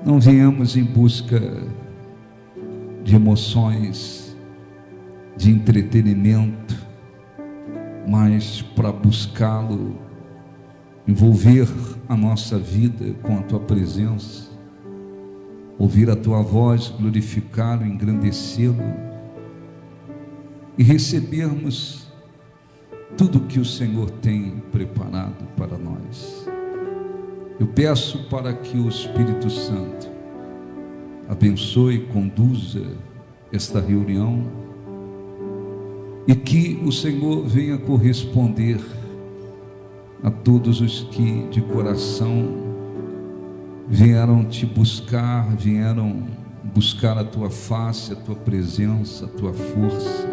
Não viemos em busca de emoções, de entretenimento, mas para buscá-lo, envolver a nossa vida com a tua presença, ouvir a tua voz, glorificá-lo, engrandecê-lo e recebermos tudo que o Senhor tem preparado para nós. Eu peço para que o Espírito Santo abençoe e conduza esta reunião e que o Senhor venha corresponder a todos os que de coração vieram te buscar, vieram buscar a tua face, a tua presença, a tua força,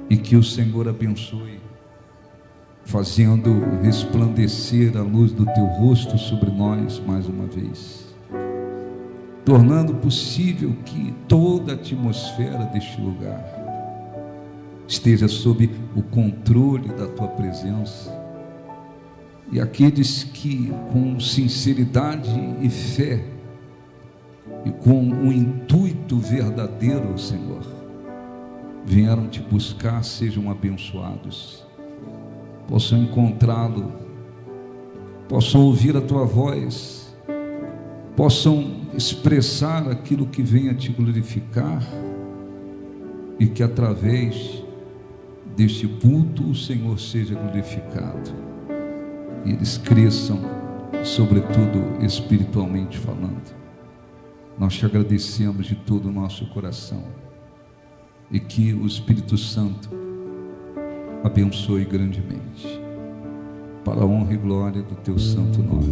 e que o Senhor abençoe, fazendo resplandecer a luz do teu rosto sobre nós mais uma vez, tornando possível que toda a atmosfera deste lugar esteja sob o controle da tua presença, e aqueles que com sinceridade e fé e com um intuito verdadeiro, Senhor, vieram te buscar, sejam abençoados, possam encontrá-lo, possam ouvir a tua voz, possam expressar aquilo que venha te glorificar, e que através deste culto o Senhor seja glorificado e eles cresçam, sobretudo espiritualmente falando. Nós te agradecemos de todo o nosso coração, e que o Espírito Santo abençoe grandemente, para a honra e glória do teu santo nome,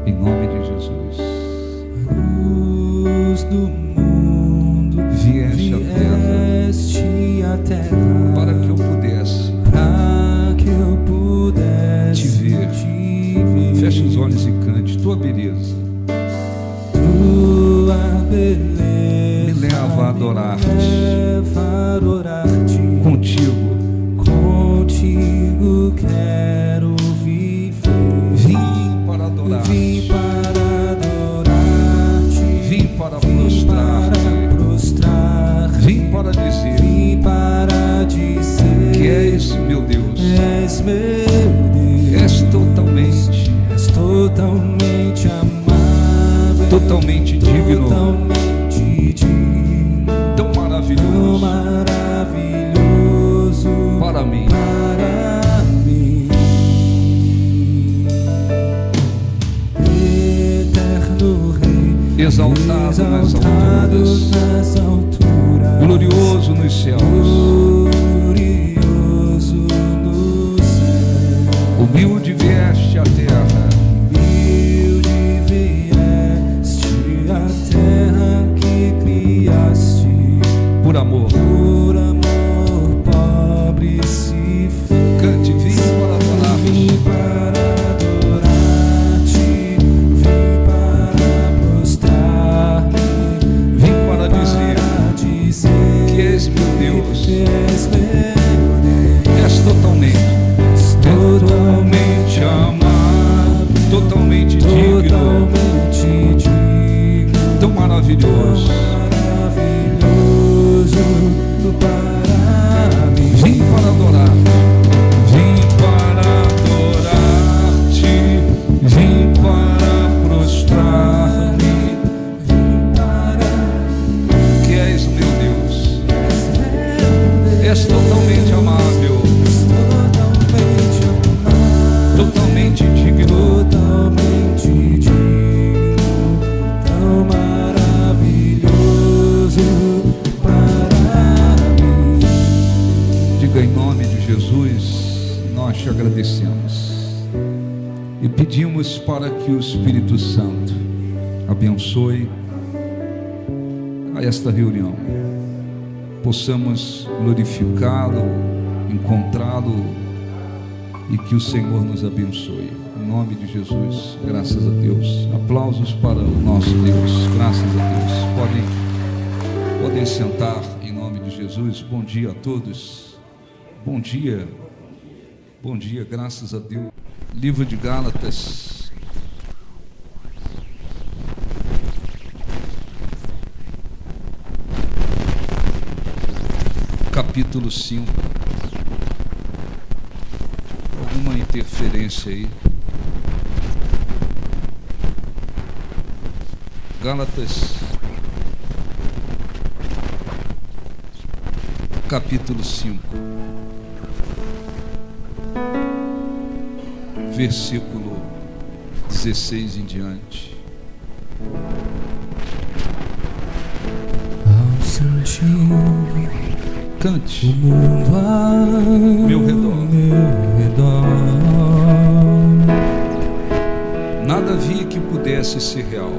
em nome de Jesus. Luz do mundo, vieste à terra, para que eu pudesse te ver. Feche os olhos e cante. Tua beleza me leva a adorar-te. Contigo quero viver. Vim para adorar-te. Vim para prostrar-te. Vim para dizer que és meu Deus. És totalmente amável, totalmente digno, tão maravilhoso para mim. Eterno Rei, exaltado nas alturas, glorioso nos céus, humilde vieste à terra, que criaste, por amor, pobre se fez. Cante, vim para adorar-te, vim para prostrar-me, vim para dizer que és meu Deus. És totalmente amável, totalmente digno, tão maravilhoso para mim. Vim para adorar-te, vim para prostrar-me, que és meu Deus. És totalmente amável, totalmente digno, tão maravilhoso para mim. Diga: em nome de Jesus, nós te agradecemos e pedimos para que o Espírito Santo abençoe a esta reunião, possamos glorificá-lo, encontrá-lo, e que o Senhor nos abençoe. Em nome de Jesus, graças a Deus. Aplausos para o nosso Deus, graças a Deus. Podem sentar em nome de Jesus. Bom dia a todos. Bom dia, graças a Deus. Livro de Gálatas, capítulo 5. Alguma interferência aí? Gálatas, capítulo 5, versículo 16 em diante. Ao sentir Cante. o mundo ao Meu redor. meu redor, Nada vi que pudesse ser real.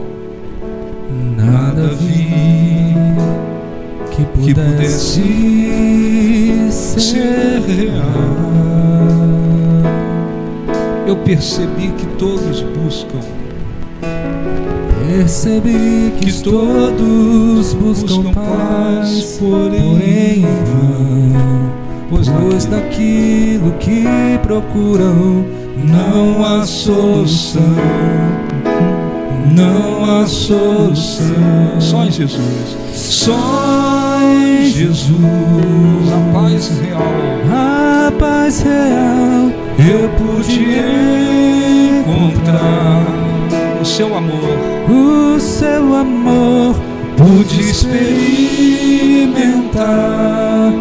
nada vi que pudesse ser real. Eu percebi que todos buscam, Percebi que todos buscam paz, porém em vão, pois naquilo que procuram não há solução, não há solução. só em Jesus. Só em Jesus, A paz real a paz real, eu pude encontrar o seu amor, o seu amor, pude experimentar.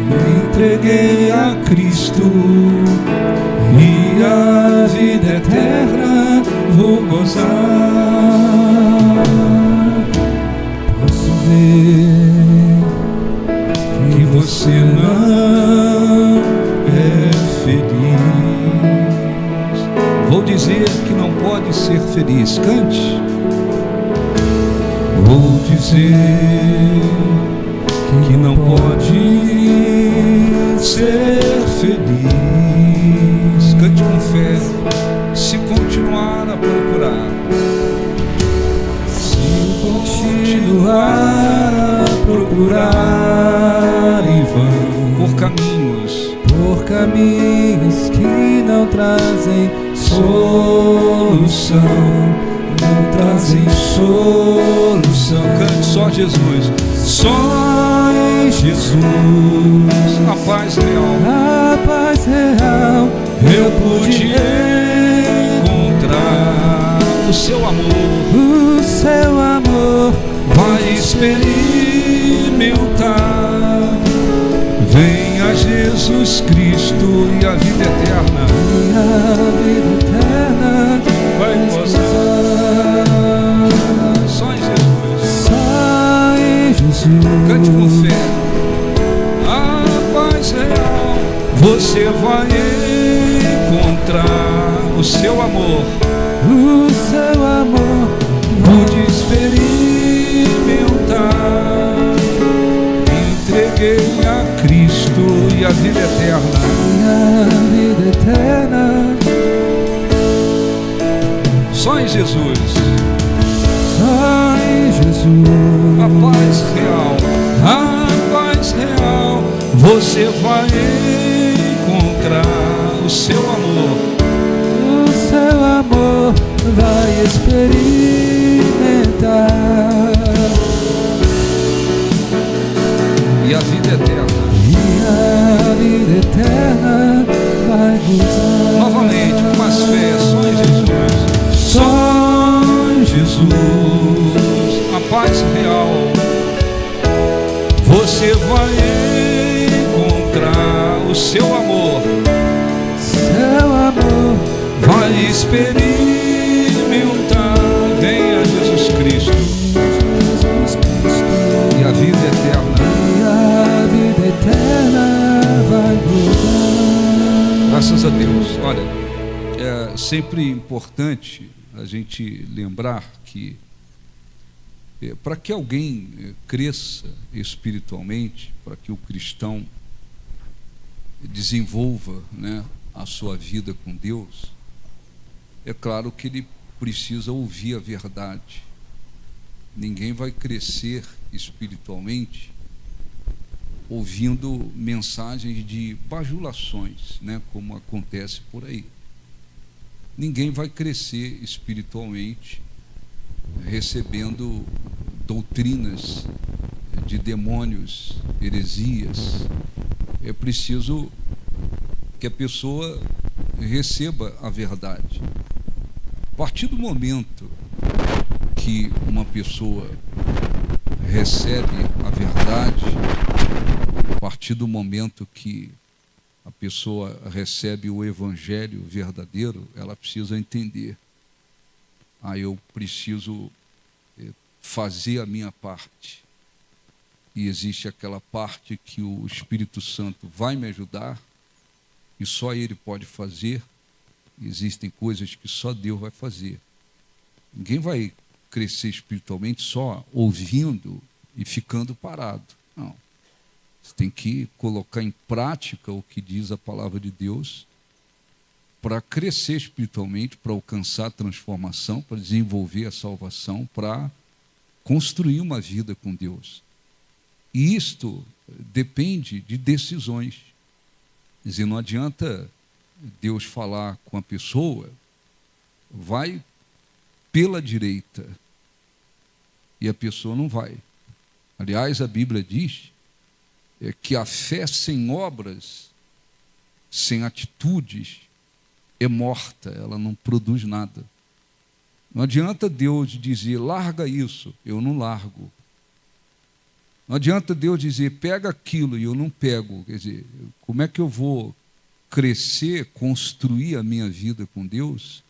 Me entreguei a Cristo e a vida eterna vou gozar. Posso ver que você não é feliz. vou dizer que não pode ser feliz. Cante. Vou dizer que não pode ser feliz. Cante com fé. Se continuar a procurar, Se continuar a procurar em vão, por caminhos que não trazem solução, não trazem solução. cante só Jesus. Só em Jesus, A paz real a paz real, eu pude encontrar o seu amor. o seu amor, Vai experimentar. Venha Jesus Cristo e a vida eterna. e a vida eterna Vai gozar. Só em Jesus. só em Jesus. Cante com fé. A paz real. Você vai encontrar o seu amor. O seu amor, Pude experimentar. Entreguei a Cristo e a vida eterna. e a vida eterna, Só em Jesus. só em Jesus. A paz real. A paz real. Você vai encontrar o seu amor. O seu amor vai experimentar. E a vida eterna. E a vida eterna vai gozar. Novamente, com mais fé. Só em Jesus. Só em Jesus. A paz real. Você vai encontrar o seu amor. seu amor, Vai experimentar. Venha Jesus Cristo Jesus Cristo, e a vida eterna. e a vida eterna vai gozar. Graças a Deus. Olha, é sempre importante a gente lembrar que para que alguém cresça espiritualmente, para que o cristão desenvolva, né, a sua vida com Deus, é claro que ele precisa ouvir a verdade. Ninguém vai crescer espiritualmente ouvindo mensagens de bajulações, né, como acontece por aí. Ninguém vai crescer espiritualmente recebendo doutrinas de demônios, heresias, é preciso que a pessoa receba a verdade. A partir do momento que uma pessoa recebe a verdade, a partir do momento que a pessoa recebe o evangelho verdadeiro, ela precisa entender: eu preciso fazer a minha parte. E existe aquela parte que o Espírito Santo vai me ajudar, e só Ele pode fazer. Existem coisas que só Deus vai fazer. Ninguém vai crescer espiritualmente só ouvindo e ficando parado. Não. Você tem que colocar em prática o que diz a palavra de Deus para crescer espiritualmente, para alcançar a transformação, para desenvolver a salvação, para construir uma vida com Deus. E isto depende de decisões. Quer dizer, não adianta Deus falar com a pessoa, vai pela direita, e a pessoa não vai. Aliás, a Bíblia diz que a fé sem obras, sem atitudes, é morta, ela não produz nada. Não adianta Deus dizer, larga isso, eu não largo. Não adianta Deus dizer, pega aquilo, e eu não pego. Quer dizer, como é que eu vou crescer, construir a minha vida com Deus?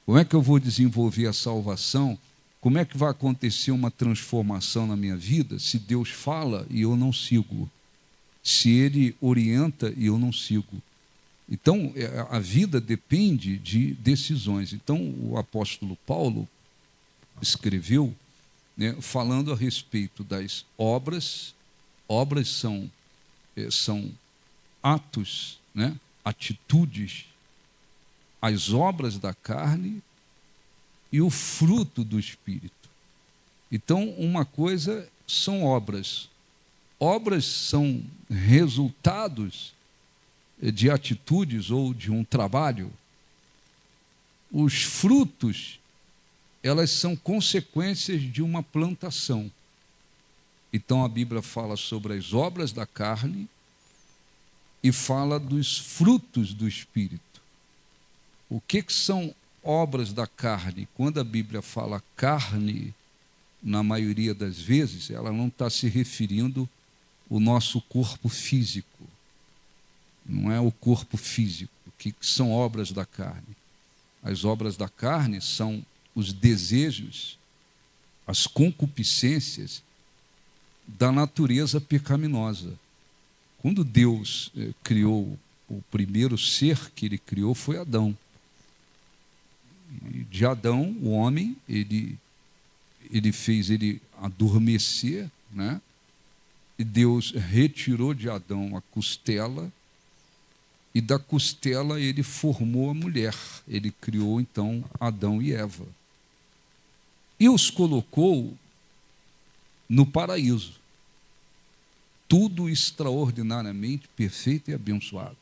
Como é que eu vou desenvolver a salvação? Como é que vai acontecer uma transformação na minha vida se Deus fala e eu não sigo? Se Ele orienta e eu não sigo? Então, a vida depende de decisões. Então, o apóstolo Paulo escreveu, falando a respeito das obras. Obras são atos, atitudes, as obras da carne e o fruto do Espírito. Então, uma coisa são obras. Obras são resultados de atitudes ou de um trabalho. Os frutos, elas são consequências de uma plantação. Então, a Bíblia fala sobre as obras da carne e fala dos frutos do Espírito. O que são obras da carne? Quando a Bíblia fala carne, na maioria das vezes, ela não está se referindo ao nosso corpo físico. Não é o corpo físico. O que são obras da carne? As obras da carne são os desejos, as concupiscências da natureza pecaminosa. Quando Deus criou o primeiro ser que Ele criou foi Adão. E de Adão, o homem, ele fez ele adormecer, E Deus retirou de Adão a costela, e da costela ele formou a mulher. Ele criou, então, Adão e Eva. E os colocou no paraíso. Tudo extraordinariamente perfeito e abençoado.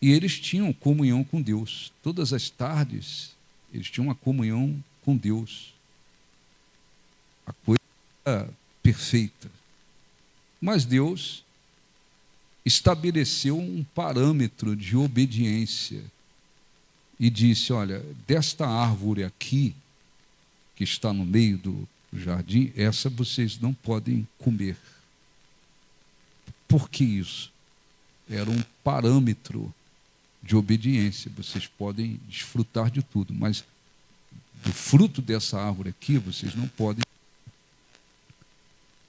E eles tinham comunhão com Deus. Todas as tardes, eles tinham uma comunhão com Deus. A coisa era perfeita. Mas Deus estabeleceu um parâmetro de obediência e disse, olha, desta árvore aqui, que está no meio do jardim, essa vocês não podem comer. Por que isso? Era um parâmetro de obediência. Vocês podem desfrutar de tudo, mas do fruto dessa árvore aqui, vocês não podem.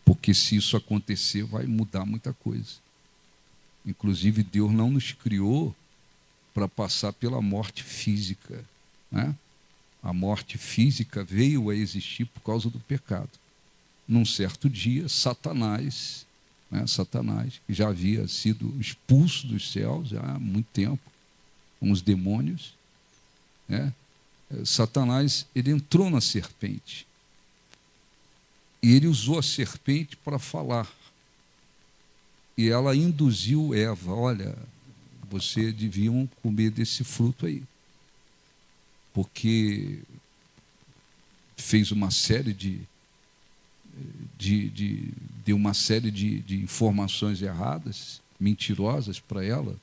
Porque se isso acontecer, vai mudar muita coisa. Inclusive, Deus não nos criou para passar pela morte física. A morte física veio a existir por causa do pecado. Num certo dia, Satanás, que já havia sido expulso dos céus já há muito tempo, com os demônios, Satanás, ele entrou na serpente. E ele usou a serpente para falar. E ela induziu Eva, olha, vocês deviam comer desse fruto aí. Porque fez uma série deu uma série de informações erradas, mentirosas para ela.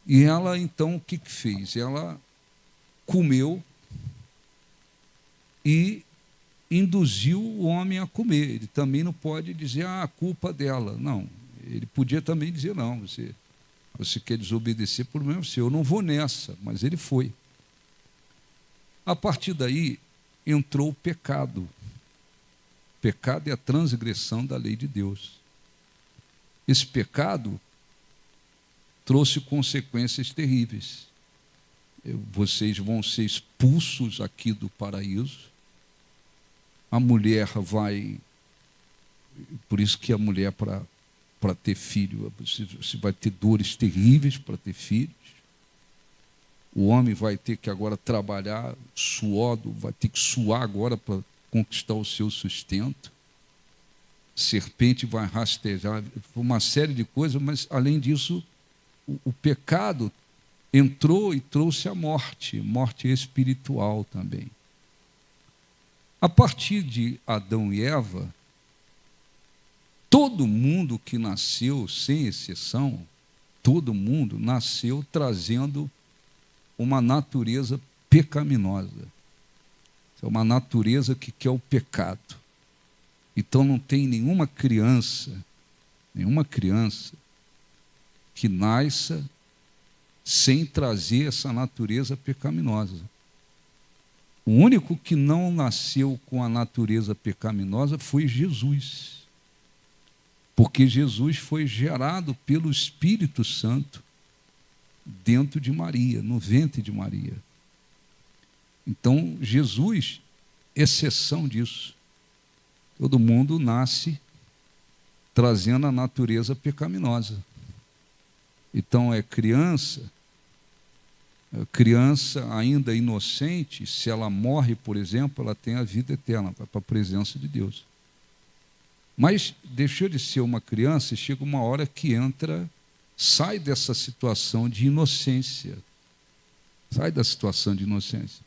E ela, então, o que fez? Ela comeu e induziu o homem a comer. Ele também não pode dizer, a culpa dela. Não, ele podia também dizer, não, você quer desobedecer, por problema seu, eu não vou nessa, mas ele foi. A partir daí, entrou o pecado. O pecado é a transgressão da lei de Deus. Esse pecado trouxe consequências terríveis. Vocês vão ser expulsos aqui do paraíso. A mulher vai... Por isso que a mulher, para ter filho, você vai ter dores terríveis para ter filhos. O homem vai ter que agora trabalhar suado, vai ter que suar agora para conquistar o seu sustento. Serpente vai rastejar, uma série de coisas, mas, além disso, o pecado entrou e trouxe a morte espiritual também. A partir de Adão e Eva, todo mundo que nasceu, sem exceção, todo mundo nasceu trazendo uma natureza pecaminosa. É uma natureza que quer o pecado. Então não tem nenhuma criança que nasça sem trazer essa natureza pecaminosa. O único que não nasceu com a natureza pecaminosa foi Jesus. Porque Jesus foi gerado pelo Espírito Santo dentro de Maria, no ventre de Maria. Então, Jesus, exceção disso. Todo mundo nasce trazendo a natureza pecaminosa. Então, criança ainda inocente, se ela morre, por exemplo, ela tem a vida eterna, vai para a presença de Deus. Mas deixou de ser uma criança e chega uma hora que sai dessa situação de inocência. Sai da situação de inocência.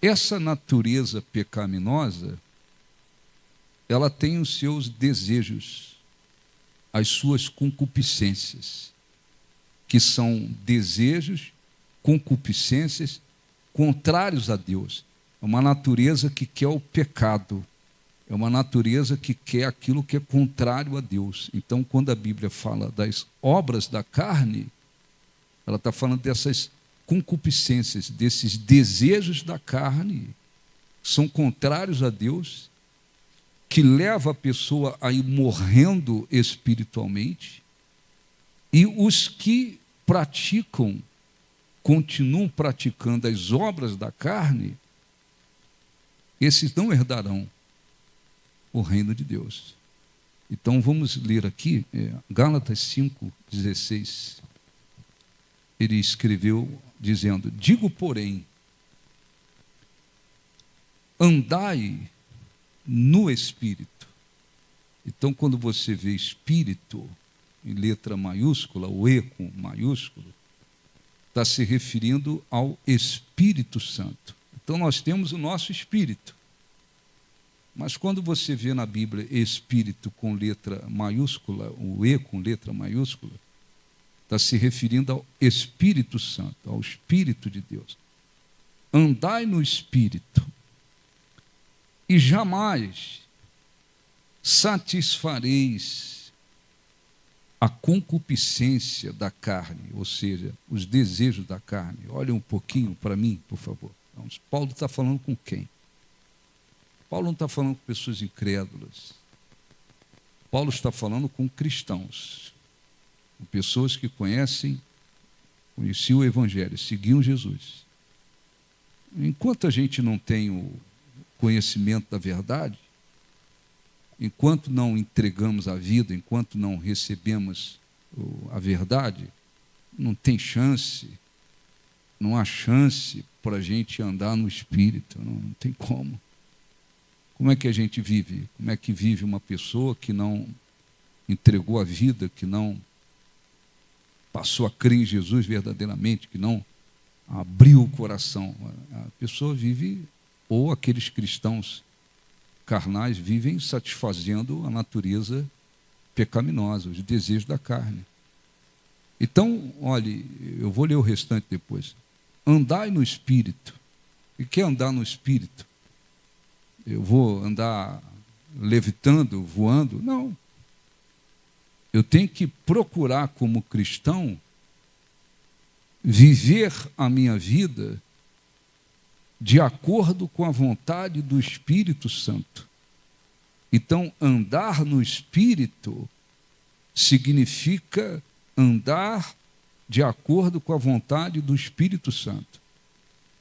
Essa natureza pecaminosa, ela tem os seus desejos, as suas concupiscências, que são desejos, concupiscências contrários a Deus. É uma natureza que quer o pecado. É uma natureza que quer aquilo que é contrário a Deus. Então, quando a Bíblia fala das obras da carne, ela está falando dessas concupiscências, desses desejos da carne, que são contrários a Deus, que leva a pessoa a ir morrendo espiritualmente, e os que continuam praticando as obras da carne, esses não herdarão o reino de Deus. Então vamos ler aqui, Gálatas 5,16. Ele escreveu dizendo, digo, porém, andai no Espírito. Então, quando você vê Espírito em letra maiúscula, o E com maiúsculo, está se referindo ao Espírito Santo. Então, nós temos o nosso Espírito. Mas quando você vê na Bíblia Espírito com letra maiúscula, o E com letra maiúscula, está se referindo ao Espírito Santo, ao Espírito de Deus. Andai no Espírito, e jamais satisfareis a concupiscência da carne, ou seja, os desejos da carne. Olha um pouquinho para mim, por favor. Então, Paulo está falando com quem? Paulo não está falando com pessoas incrédulas. Paulo está falando com cristãos, com pessoas que conheciam o Evangelho, seguiam Jesus. Enquanto a gente não tem o conhecimento da verdade, enquanto não entregamos a vida, enquanto não recebemos a verdade, não tem chance, não há chance para a gente andar no Espírito, não tem como. Como é que a gente vive? Como é que vive uma pessoa que não entregou a vida, que não passou a crer em Jesus verdadeiramente, que não abriu o coração? A pessoa vive, ou aqueles cristãos carnais vivem satisfazendo a natureza pecaminosa, os desejos da carne. Então, olhe, eu vou ler o restante depois. Andai no Espírito. E que é andar no Espírito? Eu vou andar levitando, voando? Não. Eu tenho que procurar, como cristão, viver a minha vida de acordo com a vontade do Espírito Santo. Então, andar no Espírito significa andar de acordo com a vontade do Espírito Santo.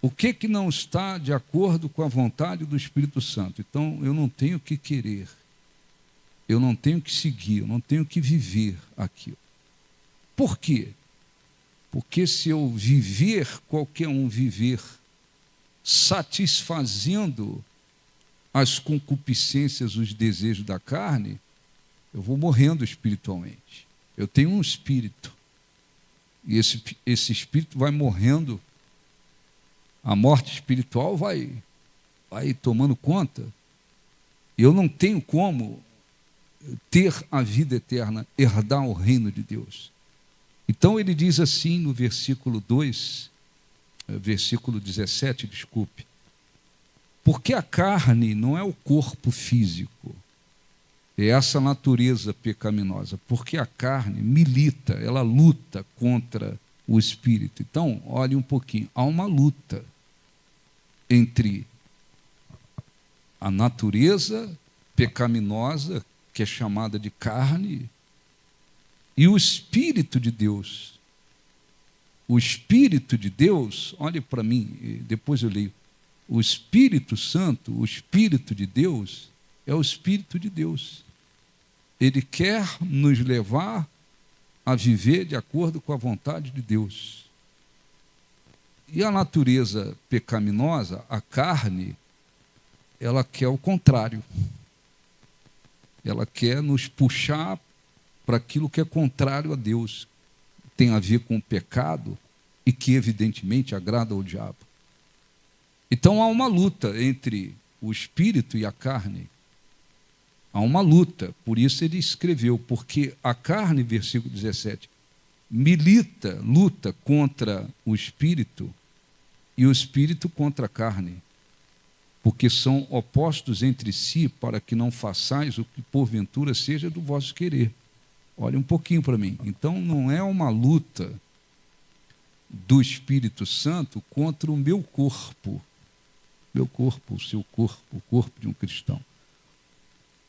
O que não está de acordo com a vontade do Espírito Santo? Então, eu não tenho que querer, eu não tenho que seguir, eu não tenho que viver aquilo. Por quê? Porque se eu viver, qualquer um viver, satisfazendo as concupiscências, os desejos da carne, eu vou morrendo espiritualmente. Eu tenho um espírito, e esse espírito vai morrendo, a morte espiritual vai tomando conta, e eu não tenho como ter a vida eterna, herdar o reino de Deus. Então ele diz assim no versículo 2, versículo 17, desculpe, porque a carne não é o corpo físico, é essa natureza pecaminosa, porque a carne milita, ela luta contra o espírito. Então, olhe um pouquinho, há uma luta entre a natureza pecaminosa, que é chamada de carne, e o Espírito de Deus. O Espírito de Deus, olhe para mim, depois eu leio, o Espírito Santo, o Espírito de Deus, é o Espírito de Deus. Ele quer nos levar a viver de acordo com a vontade de Deus. E a natureza pecaminosa, a carne, ela quer o contrário. Ela quer nos puxar para aquilo que é contrário a Deus, tem a ver com o pecado e que, evidentemente, agrada ao diabo. Então, há uma luta entre o espírito e a carne. Há uma luta, por isso ele escreveu, porque a carne, versículo 17, luta contra o espírito e o espírito contra a carne, porque são opostos entre si para que não façais o que porventura seja do vosso querer. Olha um pouquinho para mim. Então não é uma luta do Espírito Santo contra o meu corpo, o seu corpo, o corpo de um cristão.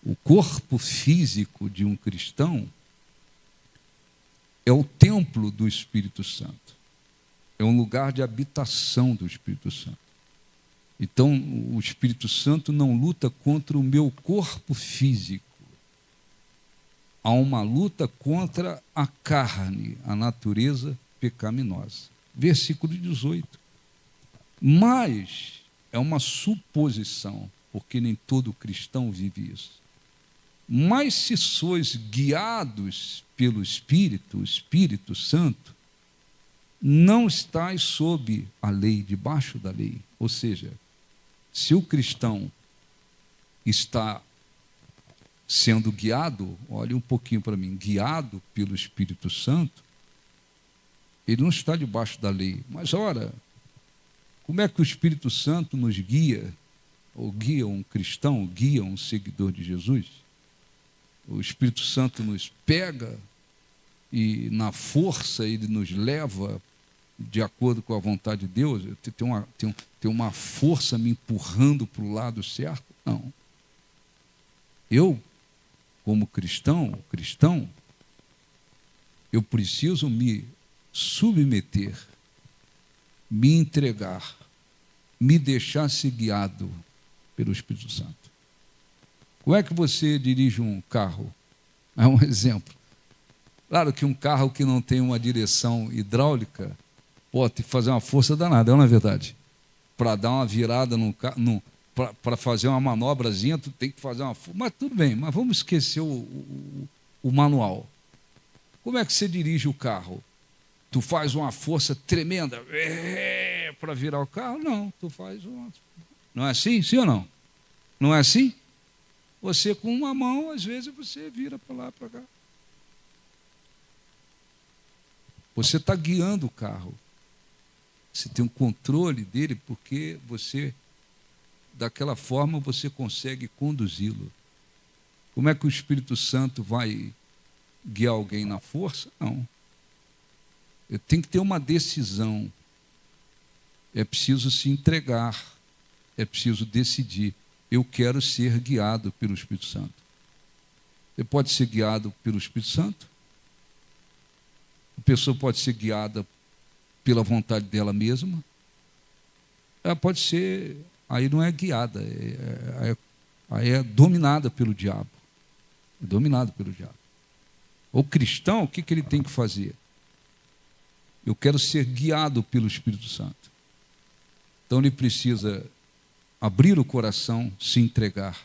O corpo físico de um cristão é o templo do Espírito Santo. É um lugar de habitação do Espírito Santo. Então, o Espírito Santo não luta contra o meu corpo físico. Há uma luta contra a carne, a natureza pecaminosa. Versículo 18. Mas é uma suposição, porque nem todo cristão vive isso. Mas se sois guiados pelo Espírito, o Espírito Santo, não estáis sob a lei, debaixo da lei. Ou seja, se o cristão está sendo guiado, olhe um pouquinho para mim, guiado pelo Espírito Santo, ele não está debaixo da lei. Mas, ora, como é que o Espírito Santo nos guia, ou guia um cristão, guia um seguidor de Jesus? O Espírito Santo nos pega e, na força, ele nos leva de acordo com a vontade de Deus. Tem uma força me empurrando para o lado certo? Não. Eu, como cristão, eu preciso me submeter, me entregar, me deixar ser guiado pelo Espírito Santo. Como é que você dirige um carro? É um exemplo. Claro que um carro que não tem uma direção hidráulica pode fazer uma força danada, não é verdade? Para dar uma virada no carro, para fazer uma manobrazinha, tu tem que fazer uma força. Mas tudo bem, mas vamos esquecer o manual. Como é que você dirige o carro? Tu faz uma força tremenda para virar o carro? Não, tu faz uma... Não é assim? Sim ou não? Não é assim? Você com uma mão, às vezes, você vira para lá, para cá. Você está guiando o carro. Você tem um controle dele, porque você, daquela forma, você consegue conduzi-lo. Como é que o Espírito Santo vai guiar alguém na força? Não. Tem que ter uma decisão. É preciso se entregar. É preciso decidir. Eu quero ser guiado pelo Espírito Santo. Você pode ser guiado pelo Espírito Santo? A pessoa pode ser guiada pela vontade dela mesma? Ela pode ser, aí não é guiada, aí é dominada pelo diabo. É dominado pelo diabo. O cristão, o que ele tem que fazer? Eu quero ser guiado pelo Espírito Santo. Então ele precisa abrir o coração, se entregar,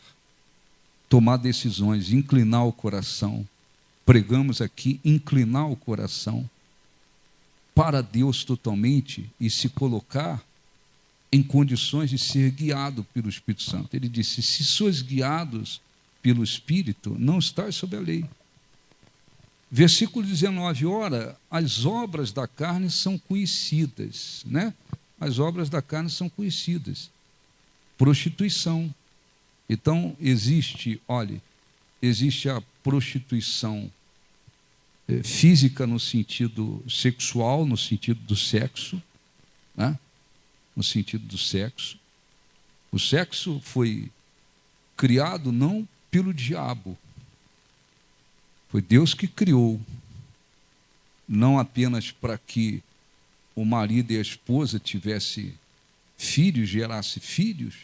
tomar decisões, inclinar o coração. Pregamos aqui, inclinar o coração para Deus totalmente e se colocar em condições de ser guiado pelo Espírito Santo. Ele disse, se sois guiados pelo Espírito, não estáis sob a lei. Versículo 19, ora, as obras da carne são conhecidas, né? As obras da carne são conhecidas. Prostituição. Então, existe a prostituição física no sentido sexual, no sentido do sexo, né? No sentido do sexo. O sexo foi criado não pelo diabo, foi Deus que criou, não apenas para que o marido e a esposa tivessem filhos, gerasse filhos,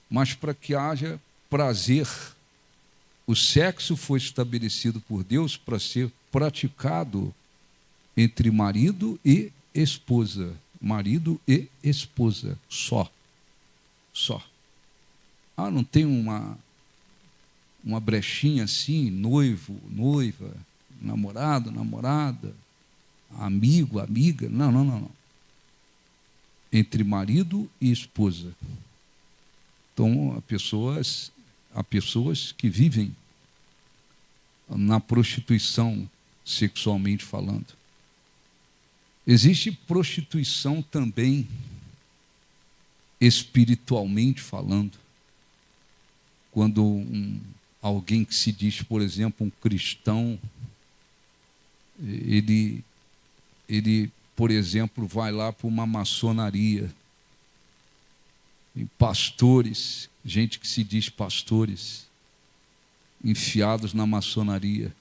mas para que haja prazer. O sexo foi estabelecido por Deus para ser praticado entre marido e esposa. Marido e esposa, só. Não tem uma brechinha assim, noivo, noiva, namorado, namorada, amigo, amiga. Não. Entre marido e esposa. Então, há pessoas que vivem na prostituição, sexualmente falando. Existe prostituição também, espiritualmente falando. Quando alguém que se diz, por exemplo, um cristão, ele por exemplo, vai lá para uma maçonaria. Tem pastores, gente que se diz pastores, enfiados na maçonaria.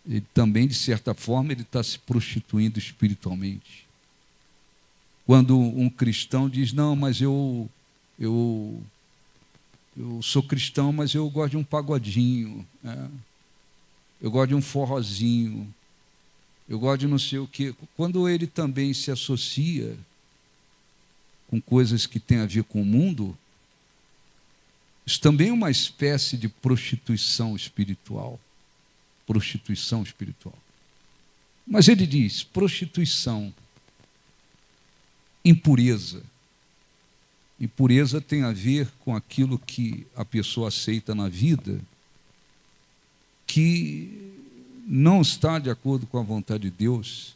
Ele também, de certa forma, ele está se prostituindo espiritualmente. Quando um cristão diz, não, mas eu sou cristão, mas eu gosto de um pagodinho, né? Eu gosto de um forrozinho, eu gosto de não sei o quê. Quando ele também se associa com coisas que têm a ver com o mundo, isso também é uma espécie de prostituição espiritual. Prostituição espiritual. Mas ele diz, prostituição, impureza. Impureza tem a ver com aquilo que a pessoa aceita na vida, que não está de acordo com a vontade de Deus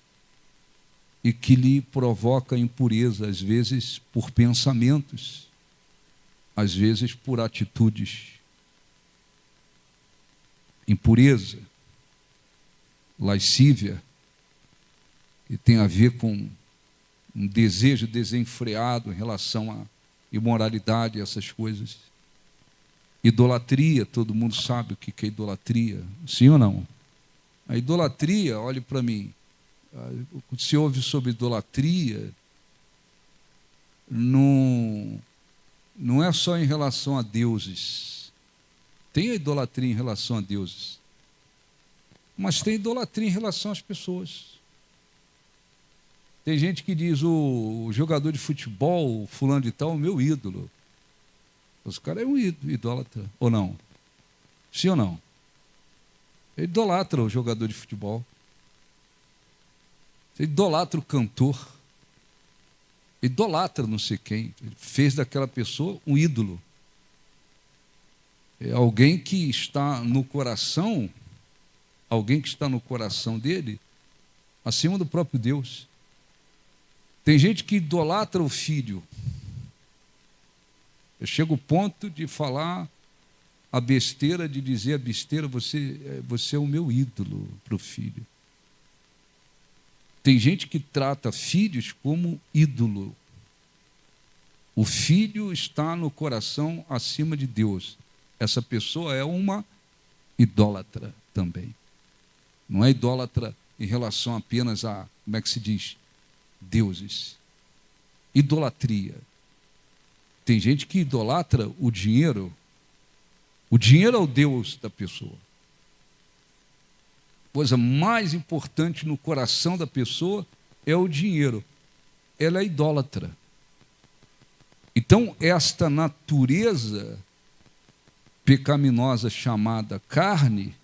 e que lhe provoca impureza, às vezes por pensamentos, às vezes por atitudes. Impureza, lascívia, que tem a ver com um desejo desenfreado em relação à imoralidade, essas coisas. Idolatria, todo mundo sabe o que é idolatria, sim ou não? A idolatria, olhe para mim, se ouve sobre idolatria, não é só em relação a deuses. Tem a idolatria em relação a deuses, mas tem idolatria em relação às pessoas. Tem gente que diz, o jogador de futebol, fulano de tal, é o meu ídolo. Os caras é um idólatra, ou não? Sim ou não? Ele idolatra o jogador de futebol. Ele idolatra o cantor. Idolatra não sei quem. Ele fez daquela pessoa um ídolo. É alguém que está no coração, alguém que está no coração dele, acima do próprio Deus. Tem gente que idolatra o filho. Eu chego ao ponto de falar a besteira, de dizer a besteira, você é o meu ídolo para o filho. Tem gente que trata filhos como ídolo. O filho está no coração acima de Deus. Essa pessoa é uma idólatra também. Não é idólatra em relação apenas a, como é que se diz? Deuses. Idolatria. Tem gente que idolatra o dinheiro. O dinheiro é o Deus da pessoa. Coisa mais importante no coração da pessoa é o dinheiro. Ela é idólatra. Então, esta natureza pecaminosa chamada carne,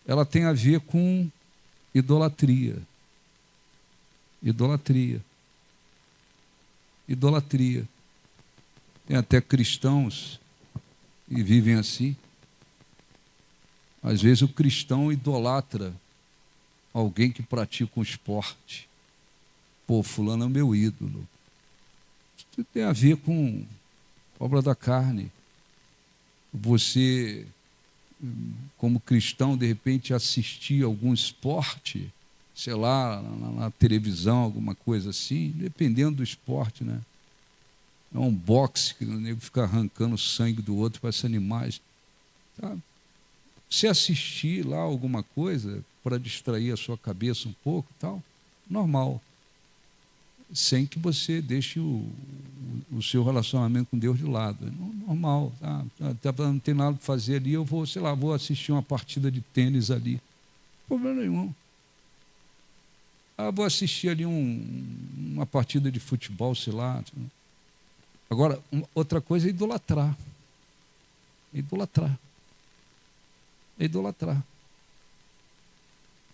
ela tem a ver com idolatria. Idolatria. Idolatria. Tem até cristãos que vivem assim. Às vezes o cristão idolatra alguém que pratica um esporte. Pô, fulano é o meu ídolo. Isso tem a ver com obra da carne. Você, como cristão, de repente assistir algum esporte, sei lá, na televisão, alguma coisa assim, dependendo do esporte, né? É um boxe que o nego fica arrancando o sangue do outro para esses animais. Tá? Se assistir lá alguma coisa para distrair a sua cabeça um pouco, tal, normal. Sem que você deixe o seu relacionamento com Deus de lado. É normal. Não tem nada para fazer ali, eu vou, sei lá, vou assistir uma partida de tênis ali. Não tem problema nenhum. Vou assistir ali uma partida de futebol, sei lá. Agora, outra coisa é idolatrar. Idolatrar. Idolatrar.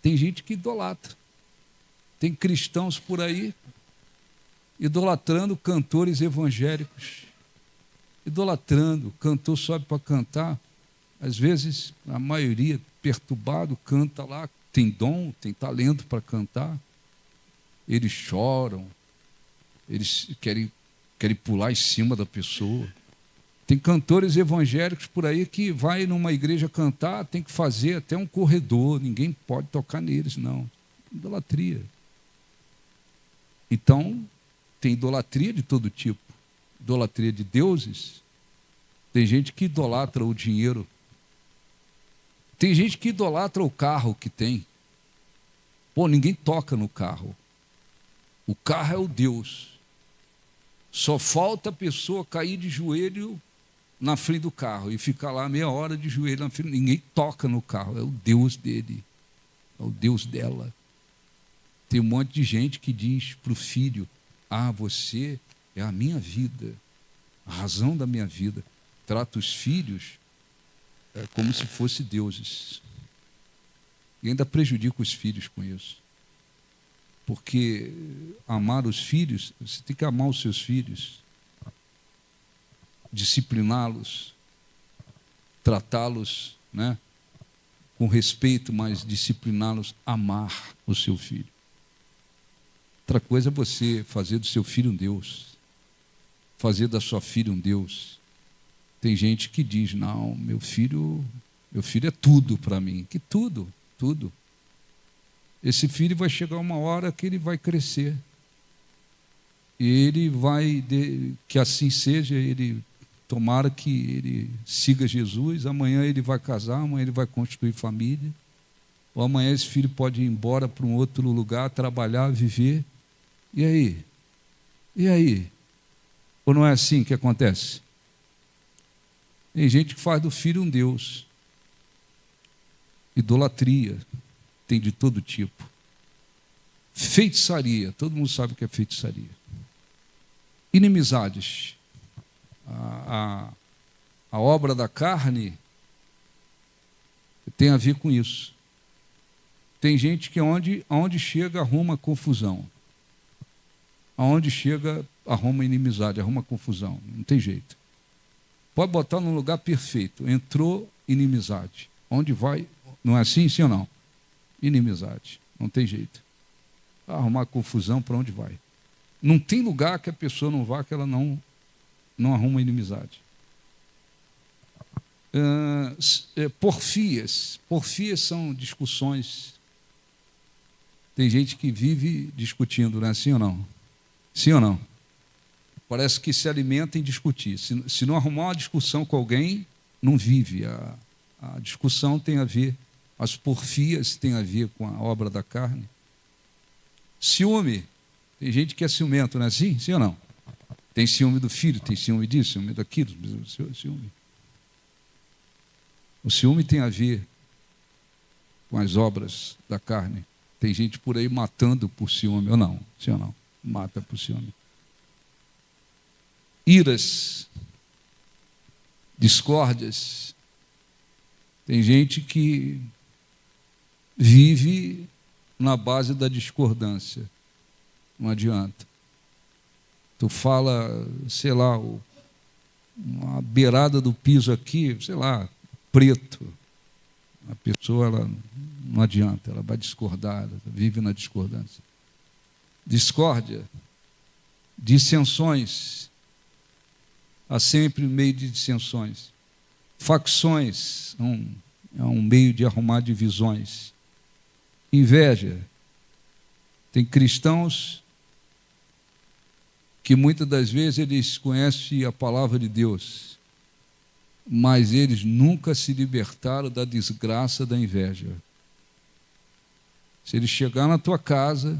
Tem gente que idolatra. Tem cristãos por aí idolatrando cantores evangélicos. Idolatrando. O cantor sobe para cantar. Às vezes, a maioria, perturbado, canta lá, tem dom, tem talento para cantar. Eles choram. Eles querem pular em cima da pessoa. Tem cantores evangélicos por aí que vai numa igreja cantar, tem que fazer até um corredor, ninguém pode tocar neles, não. Idolatria. Então, tem idolatria de todo tipo. Idolatria de deuses. Tem gente que idolatra o dinheiro. Tem gente que idolatra o carro que tem. Pô, ninguém toca no carro. O carro é o Deus. Só falta a pessoa cair de joelho na frente do carro e ficar lá meia hora de joelho na frente. Ninguém toca no carro, é o Deus dele, é o Deus dela. Tem um monte de gente que diz para o filho: você é a minha vida, a razão da minha vida. Trata os filhos como se fossem deuses. E ainda prejudica os filhos com isso. Porque amar os filhos, você tem que amar os seus filhos, discipliná-los, tratá-los, né, com respeito, mas discipliná-los, amar o seu filho. Outra coisa é você fazer do seu filho um Deus, fazer da sua filha um Deus. Tem gente que diz: não, meu filho é tudo para mim. Que tudo? Tudo. Esse filho vai chegar uma hora que ele vai crescer. E ele vai, que assim seja, tomara que ele siga Jesus, amanhã ele vai casar, amanhã ele vai constituir família, ou amanhã esse filho pode ir embora para um outro lugar, trabalhar, viver. E aí? E aí? Ou não é assim que acontece? Tem gente que faz do filho um Deus. Idolatria. Tem de todo tipo. Feitiçaria, todo mundo sabe o que é feitiçaria. Inimizades. A obra da carne tem a ver com isso. Tem gente que aonde chega arruma confusão. Aonde chega arruma inimizade, arruma confusão. Não tem jeito. Pode botar num lugar perfeito. Entrou, inimizade. Onde vai? Não é assim, sim ou não? Inimizade. Não tem jeito. Arrumar confusão, para onde vai? Não tem lugar que a pessoa não vá que ela não arruma inimizade. Porfias. Porfias são discussões. Tem gente que vive discutindo, não é assim ou não? Sim ou não? Parece que se alimenta em discutir. Se não arrumar uma discussão com alguém, não vive. A discussão tem a ver, as porfias têm a ver com a obra da carne. Ciúme. Tem gente que é ciumento, não é assim? Sim ou não? Tem ciúme do filho, tem ciúme disso, ciúme daquilo. Ciúme. O ciúme tem a ver com as obras da carne. Tem gente por aí matando por ciúme, ou não? Sim ou não? Mata por ciúme. Iras, discórdias. Tem gente que vive na base da discordância. Não adianta. Tu fala, sei lá, uma beirada do piso aqui, sei lá, preto. A pessoa, ela não adianta, ela vai discordar, ela vive na discordância. Discórdia, dissensões. Há sempre meio de dissensões. Facções, é um meio de arrumar divisões. Inveja. Tem cristãos que muitas das vezes eles conhecem a palavra de Deus, mas eles nunca se libertaram da desgraça da inveja. Se ele chegar na tua casa,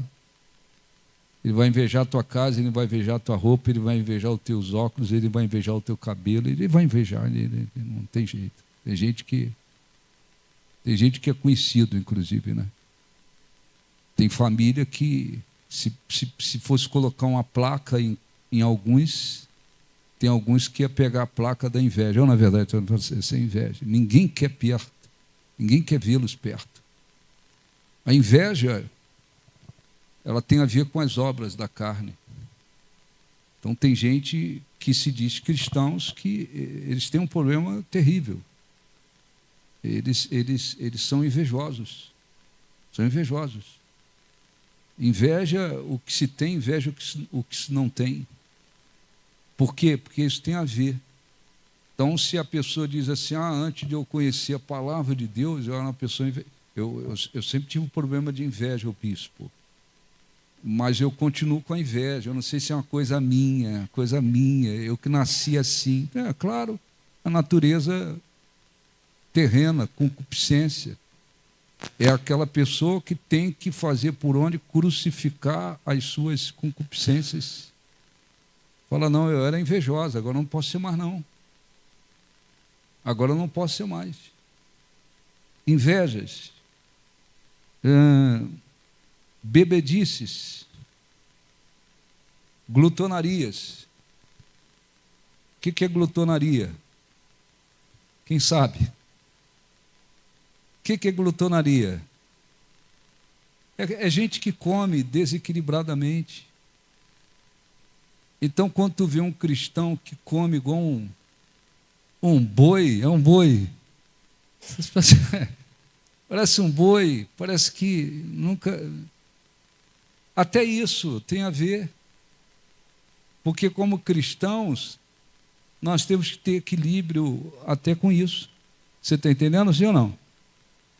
ele vai invejar a tua casa, ele vai invejar a tua roupa, ele vai invejar os teus óculos, ele vai invejar o teu cabelo, ele vai invejar, ele não tem jeito. Tem gente que é conhecido, inclusive, né? Tem família que, se fosse colocar uma placa em alguns, tem alguns que ia pegar a placa da inveja. Ou, na verdade, essa é inveja. Ninguém quer perto, ninguém quer vê-los perto. A inveja, ela tem a ver com as obras da carne. Então, tem gente que se diz cristãos que eles têm um problema terrível. Eles são invejosos. São invejosos. Inveja o que se tem, inveja o que se não tem. Por quê? Porque isso tem a ver. Então, se a pessoa diz assim, antes de eu conhecer a palavra de Deus, eu era uma pessoa eu sempre tive um problema de inveja, o bispo. Mas eu continuo com a inveja. Eu não sei se é uma coisa minha, eu que nasci assim. É claro, a natureza terrena, concupiscência. É aquela pessoa que tem que fazer por onde crucificar as suas concupiscências. Fala, não, eu era invejosa, agora não posso ser mais, não. Agora não posso ser mais. Invejas. Bebedices. Glutonarias. O que é glutonaria? Quem sabe? O que é glutonaria? É gente que come desequilibradamente. Então, quando tu vê um cristão que come igual um boi, é um boi. Parece um boi, parece que nunca... Até isso tem a ver. Porque, como cristãos, nós temos que ter equilíbrio até com isso. Você está entendendo, sim ou não?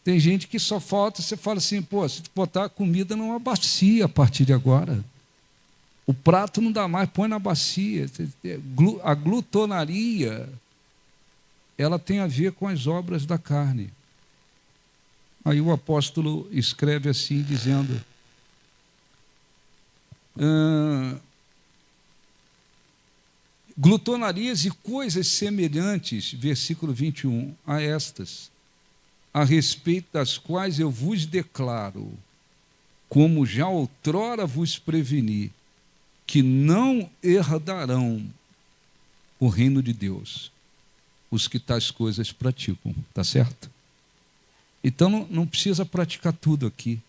Tem gente que só falta, você fala assim, se tu botar a comida numa bacia a partir de agora. O prato não dá mais, põe na bacia. A glutonaria, ela tem a ver com as obras da carne. Aí o apóstolo escreve assim, dizendo... glutonarias e coisas semelhantes, versículo 21, a estas, a respeito das quais eu vos declaro, como já outrora vos preveni, que não herdarão o reino de Deus os que tais coisas praticam. Está certo? Então não precisa praticar tudo aqui,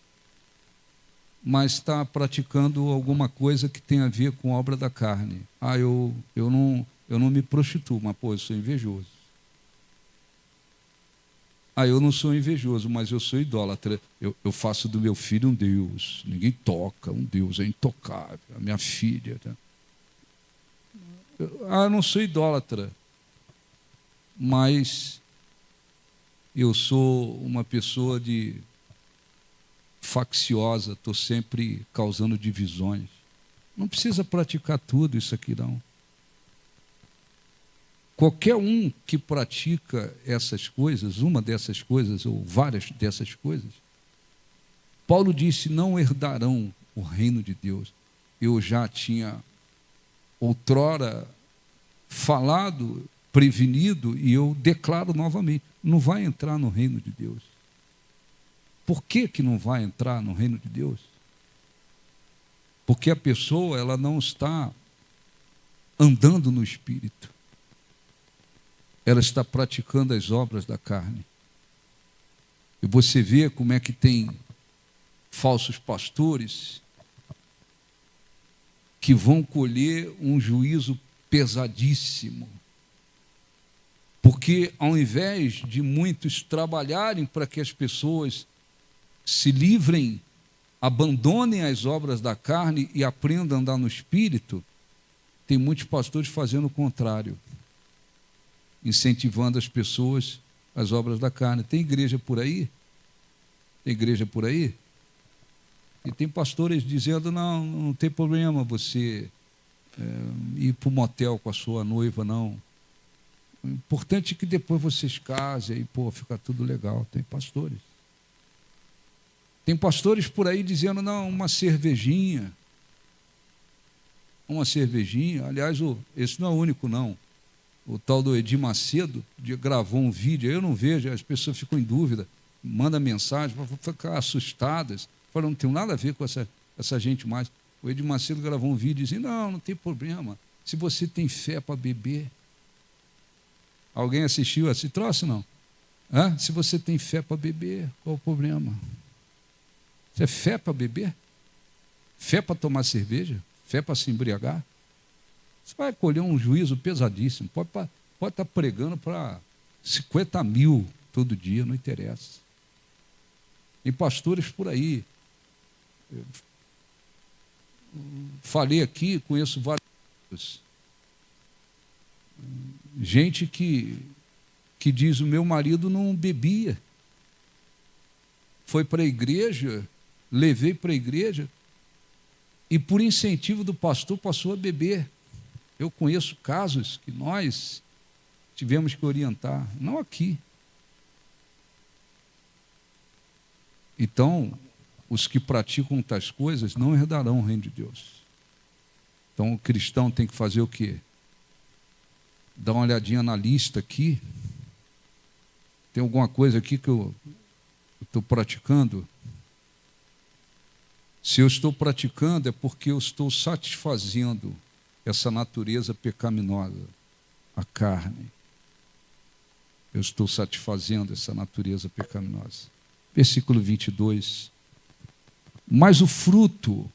mas está praticando alguma coisa que tem a ver com a obra da carne. Eu Eu não me prostituo, mas, pô, eu sou invejoso. Eu não sou invejoso, mas eu sou idólatra. Eu faço do meu filho um Deus. Ninguém toca, um Deus é intocável. A minha filha. Tá? Eu não sou idólatra, mas eu sou uma pessoa facciosa, estou sempre causando divisões. Não precisa praticar tudo isso aqui, não. Qualquer um que pratica essas coisas, uma dessas coisas, ou várias dessas coisas, Paulo disse, não herdarão o reino de Deus. Eu já tinha outrora falado, prevenido, e eu declaro novamente, não vai entrar no reino de Deus. Por que não vai entrar no reino de Deus? Porque a pessoa ela não está andando no Espírito. Ela está praticando as obras da carne. E você vê como é que tem falsos pastores que vão colher um juízo pesadíssimo. Porque ao invés de muitos trabalharem para que as pessoas se livrem, abandonem as obras da carne e aprendam a andar no Espírito, tem muitos pastores fazendo o contrário, incentivando as pessoas às obras da carne. Tem igreja por aí? Tem igreja por aí? E tem pastores dizendo, não tem problema você ir para o motel com a sua noiva, não. O importante é que depois vocês casem e, fica tudo legal. Tem pastores. Tem pastores por aí dizendo, não, uma cervejinha. Aliás, esse não é o único, não. O tal do Edir Macedo gravou um vídeo, eu não vejo, as pessoas ficam em dúvida, mandam mensagem, ficar assustadas, falam, não tem nada a ver com essa gente mais. O Edir Macedo gravou um vídeo dizendo, não tem problema, se você tem fé para beber. Alguém assistiu esse troço, não? Se você tem fé para beber, qual o problema? Você é fé para beber? Fé para tomar cerveja? Fé para se embriagar? Você vai colher um juízo pesadíssimo. Pode estar pregando para 50 mil todo dia, não interessa. Tem pastores por aí. Eu falei aqui, conheço vários. Gente que diz, o meu marido não bebia. Foi para a igreja, levei para a igreja, e por incentivo do pastor passou a beber. Eu conheço casos que nós tivemos que orientar, não aqui. Então, os que praticam tais coisas não herdarão o reino de Deus. Então, o cristão tem que fazer o quê? Dar uma olhadinha na lista aqui. Tem alguma coisa aqui que eu estou praticando? Se eu estou praticando, é porque eu estou satisfazendo essa natureza pecaminosa, a carne. Eu estou satisfazendo essa natureza pecaminosa. Versículo 22. Mas o fruto,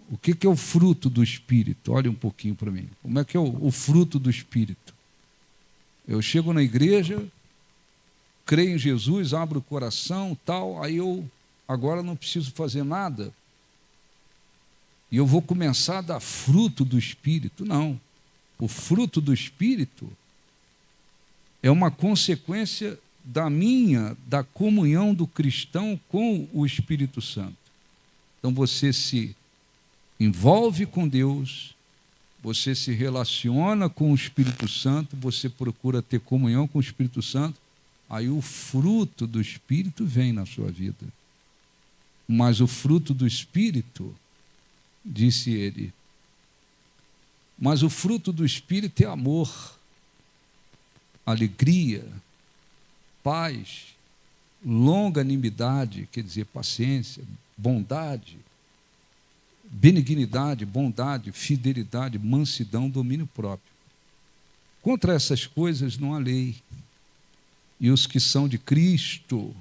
o que é o fruto do Espírito? Olha um pouquinho para mim. Como é que é o fruto do Espírito? Eu chego na igreja, creio em Jesus, abro o coração, tal, aí eu agora não preciso fazer nada. E eu vou começar a dar fruto do Espírito. Não. O fruto do Espírito é uma consequência da comunhão do cristão com o Espírito Santo. Então você se envolve com Deus, você se relaciona com o Espírito Santo, você procura ter comunhão com o Espírito Santo, aí o fruto do Espírito vem na sua vida. Mas o fruto do Espírito, disse ele, mas o fruto do Espírito é amor, alegria, paz, longanimidade, quer dizer, paciência, bondade, benignidade, bondade, fidelidade, mansidão, domínio próprio. Contra essas coisas não há lei. E os que são de Cristo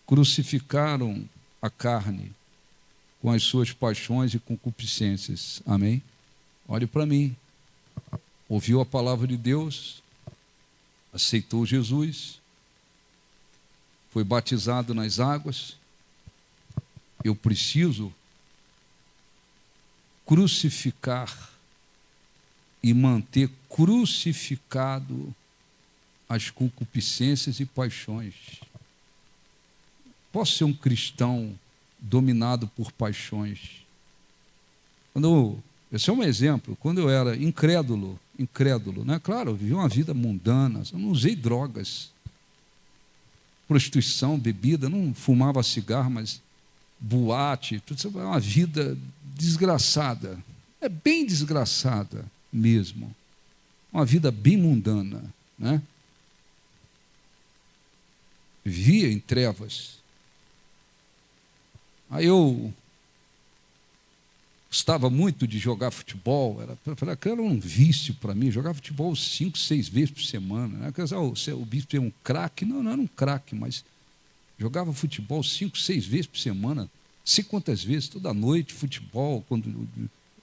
crucificaram a carne com as suas paixões e concupiscências. Amém? Olhe para mim. ouviu a palavra de Deus, aceitou Jesus, foi batizado nas águas. Eu preciso crucificar e manter crucificado as concupiscências e paixões. Posso ser um cristão dominado por paixões? Esse é um exemplo. Quando eu era incrédulo, né? Claro, eu vivi uma vida mundana, eu não usei drogas, prostituição, bebida, não fumava cigarro, mas boate, tudo isso é uma vida desgraçada. É bem desgraçada mesmo. Uma vida bem mundana, né? Vivia em trevas. Aí eu gostava muito de jogar futebol, era um vício para mim, jogava futebol 5, 6 vezes por semana. Né? O bispo é um craque, não era um craque, mas jogava futebol 5, 6 vezes por semana, sei quantas vezes, toda noite, futebol,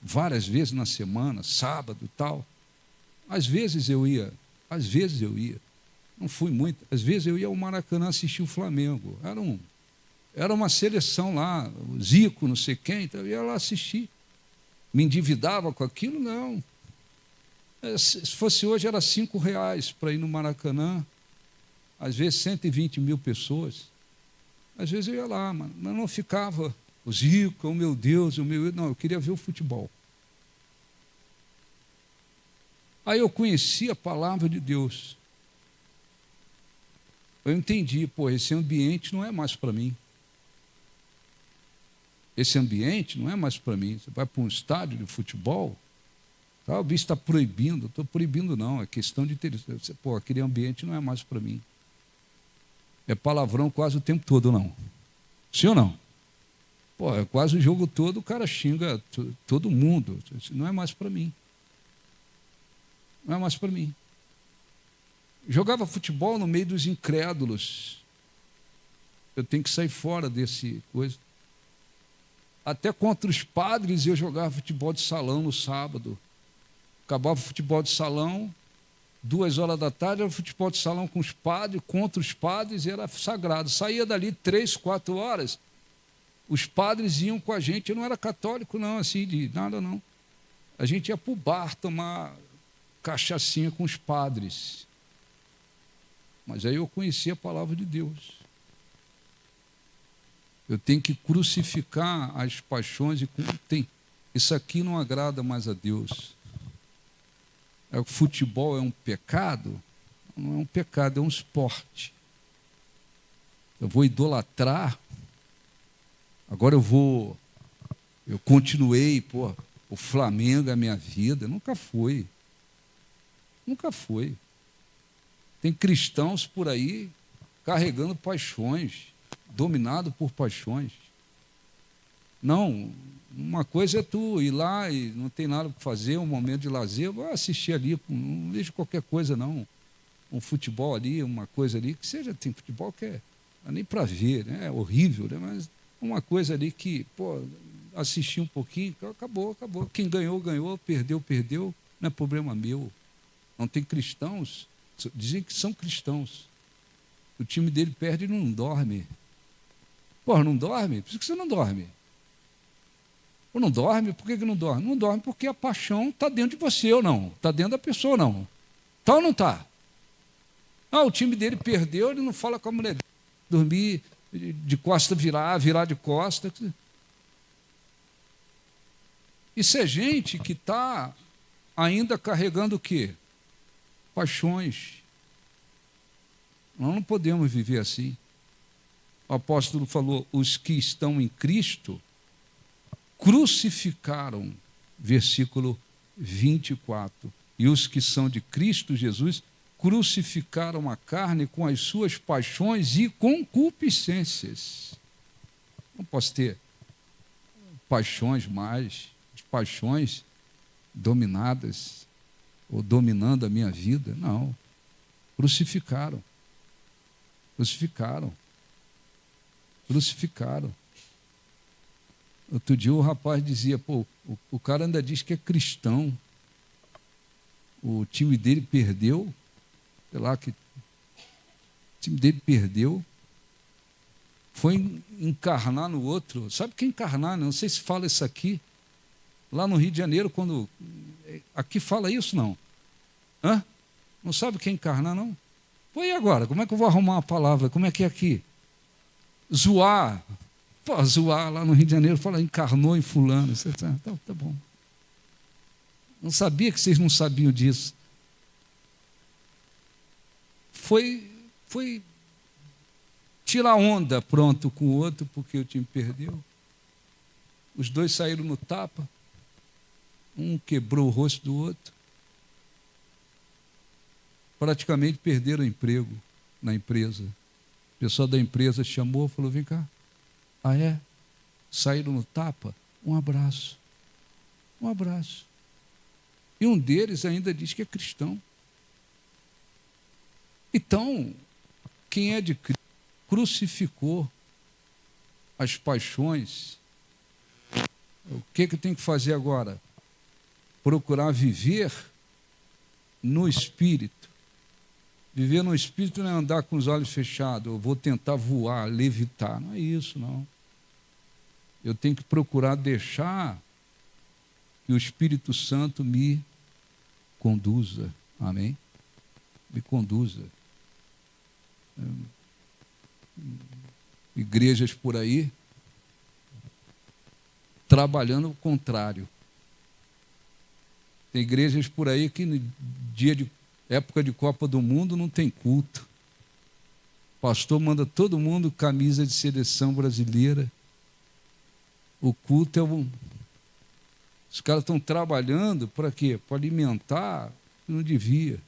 várias vezes na semana, sábado e tal. Às vezes eu ia, não fui muito, às vezes eu ia ao Maracanã assistir o Flamengo, era uma seleção lá, o Zico, não sei quem, então eu ia lá assistir. Me endividava com aquilo? Não. Se fosse hoje, era R$5 para ir no Maracanã, às vezes 120 mil pessoas. Às vezes eu ia lá, mas não ficava o Zico, o meu Deus, não, eu queria ver o futebol. Aí eu conheci a palavra de Deus. Eu entendi, esse ambiente não é mais para mim. Esse ambiente não é mais para mim. Você vai para um estádio de futebol, tá? O bicho está proibindo. Estou proibindo, não. É questão de ter. Aquele ambiente não é mais para mim. É palavrão quase o tempo todo, não? Sim ou não? É quase o jogo todo, o cara xinga todo mundo. Não é mais para mim. Não é mais para mim. Jogava futebol no meio dos incrédulos. Eu tenho que sair fora desse coisa. Até contra os padres eu jogava futebol de salão no sábado. Acabava o futebol de salão, 2 horas da tarde era futebol de salão com os padres, contra os padres, era sagrado. Saía dali 3, 4 horas, os padres iam com a gente. Eu não era católico, não, assim, de nada, não. A gente ia para o bar tomar cachaçinha com os padres. Mas aí eu conheci a palavra de Deus. Eu tenho que crucificar as paixões isso aqui não agrada mais a Deus. O futebol é um pecado? Não é um pecado, é um esporte. Eu vou idolatrar. Agora eu continuei, o Flamengo é a minha vida. Nunca foi. Nunca foi. Tem cristãos por aí carregando paixões, dominado por paixões. Não, uma coisa é tu ir lá e não tem nada para fazer, um momento de lazer, vou assistir ali, não vejo qualquer coisa não, um futebol ali, uma coisa ali, que seja, tem futebol que não é nem para ver, né? É horrível, né? Mas uma coisa ali que, assistir um pouquinho, acabou. Quem ganhou, ganhou, perdeu, não é problema meu. Não tem cristãos, dizem que são cristãos. O time dele perde e não dorme. Não dorme? Por que você não dorme? Ou não dorme? Por que não dorme? Não dorme porque a paixão está dentro de você ou não? Está dentro da pessoa ou não? Está ou não está? O time dele perdeu, ele não fala com a mulher. Dormir de costa virar de costa. Isso é gente que está ainda carregando o quê? Paixões. Nós não podemos viver assim. O apóstolo falou, os que estão em Cristo crucificaram, versículo 24, e os que são de Cristo Jesus crucificaram a carne com as suas paixões e concupiscências. Não posso ter paixões dominadas ou dominando a minha vida, não. Crucificaram. Outro dia o rapaz dizia, o cara ainda diz que é cristão. o time dele perdeu, sei lá que o time dele perdeu, foi encarnar no outro. Sabe o que é encarnar? Não sei se fala isso aqui. Lá no Rio de Janeiro, quando... Aqui fala isso, não? Hã? Não sabe o que é encarnar, não? Pô, e agora? Como é que eu vou arrumar uma palavra? Como é que é aqui? Zoar. Pô, zoar lá no Rio de Janeiro, fala encarnou em fulano. Tá bom. Não sabia que vocês não sabiam disso. Foi tirar onda, pronto, com o outro, porque o time perdeu. Os dois saíram no tapa. Um quebrou o rosto do outro. Praticamente perderam o emprego na empresa. O pessoal da empresa chamou, falou, vem cá. Ah, é? Saíram no tapa? Um abraço. Um abraço. E um deles ainda diz que é cristão. Então, quem é de Cristo crucificou as paixões. O que tem que fazer agora? Procurar viver no Espírito. Viver no Espírito não é andar com os olhos fechados, eu vou tentar voar, levitar. Não é isso, não. Eu tenho que procurar deixar que o Espírito Santo me conduza. Amém? Me conduza. Igrejas por aí trabalhando o contrário. Tem igrejas por aí que no dia de época de Copa do Mundo não tem culto. O pastor manda todo mundo camisa de seleção brasileira. O culto é um... Os caras estão trabalhando para quê? Para alimentar, não devia.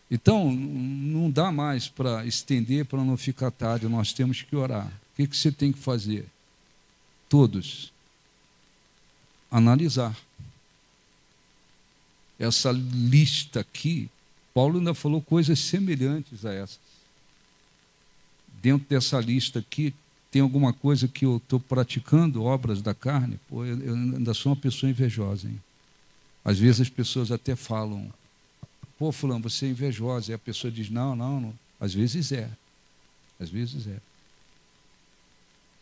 Então, não dá mais para estender, para não ficar tarde, nós temos que orar. O que você tem que fazer? Todos. Analisar. Essa lista aqui, Paulo ainda falou coisas semelhantes a essas. Dentro dessa lista aqui, tem alguma coisa que eu estou praticando, obras da carne? Pô, eu ainda sou uma pessoa invejosa, hein? Às vezes as pessoas até falam, pô, fulano, você é invejosa. E a pessoa diz, não. Às vezes é. Às vezes é.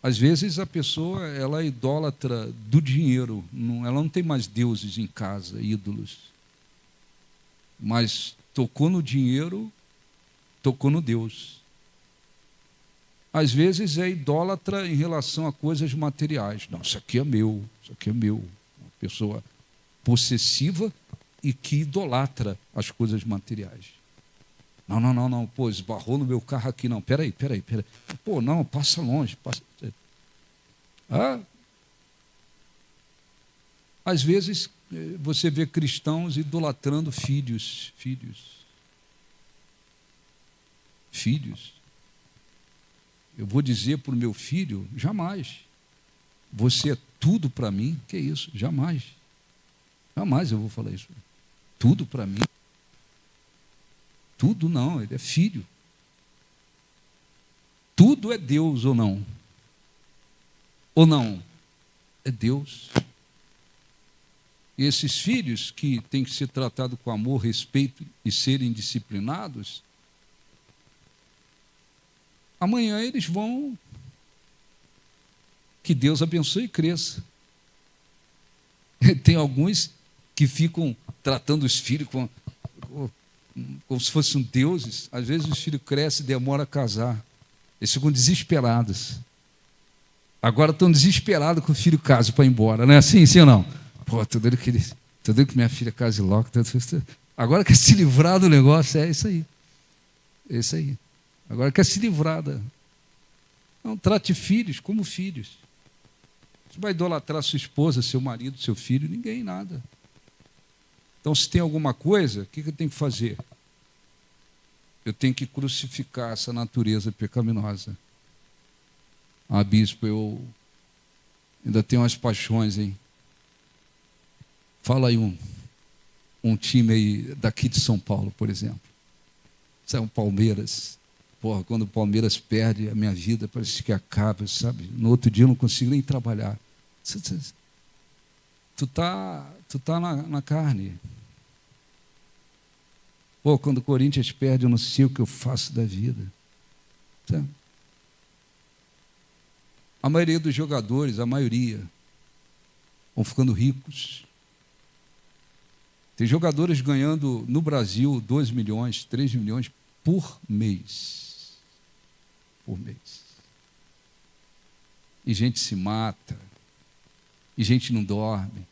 Às vezes a pessoa, ela é idólatra do dinheiro. Ela não tem mais deuses em casa, ídolos. Mas tocou no dinheiro, tocou no Deus. Às vezes é idólatra em relação a coisas materiais. Não, isso aqui é meu, isso aqui é meu. Uma pessoa possessiva e que idolatra as coisas materiais. Não, pô, esbarrou no meu carro aqui, não, peraí. Pô, não, passa longe, passa... Às vezes você vê cristãos idolatrando filhos. Eu vou dizer para o meu filho, jamais. Você é tudo para mim, que é isso? Jamais eu vou falar isso. Tudo para mim. Tudo não, ele é filho. Tudo é Deus ou não? Ou não? É Deus. E esses filhos que têm que ser tratados com amor, respeito e serem disciplinados, amanhã eles vão... Que Deus abençoe e cresça. Tem alguns que ficam tratando os filhos como se fossem deuses. Às vezes os filhos crescem e demoram a casar. Eles ficam desesperados. Agora estão desesperados que o filho case para ir embora. Não é assim, sim ou não? Pô, tô doido que minha filha case logo. Agora quer se livrar do negócio. É isso aí. É isso aí. Agora quer se livrar da... Não, trate filhos como filhos. Você vai idolatrar sua esposa, seu marido, seu filho? Ninguém, nada. Então, se tem alguma coisa, o que eu tenho que fazer? Eu tenho que crucificar essa natureza pecaminosa. Ah, bispo, eu ainda tenho umas paixões, hein? Fala aí um time aí daqui de São Paulo, por exemplo. Isso é um Palmeiras. Porra, quando o Palmeiras perde, a minha vida parece que acaba, sabe? No outro dia eu não consigo nem trabalhar. Tu tá na carne. Pô, quando o Corinthians perde, eu não sei o que eu faço da vida. Tá? A maioria dos jogadores, a maioria, vão ficando ricos. Tem jogadores ganhando no Brasil 2 milhões, 3 milhões por mês. Por mês. E gente se mata. E gente não dorme.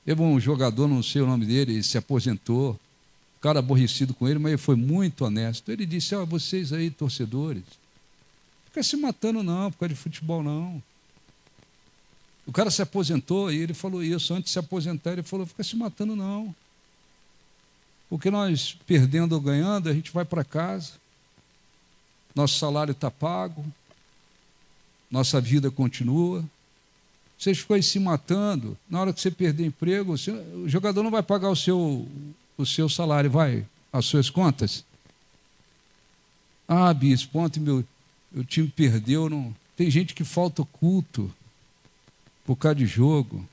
Teve um jogador, não sei o nome dele, ele se aposentou. O cara aborrecido com ele, mas ele foi muito honesto. Ele disse, vocês aí, torcedores, fica se matando não, por causa de futebol não. O cara se aposentou e ele falou isso. Antes de se aposentar, ele falou, fica se matando não. Porque nós, perdendo ou ganhando, a gente vai para casa. Nosso salário está pago. Nossa vida continua. Vocês ficam aí se matando. Na hora que você perder emprego, o jogador não vai pagar o seu salário, vai? As suas contas? Bispo, ontem meu time perdeu. Não... Tem gente que falta o culto por causa de jogo.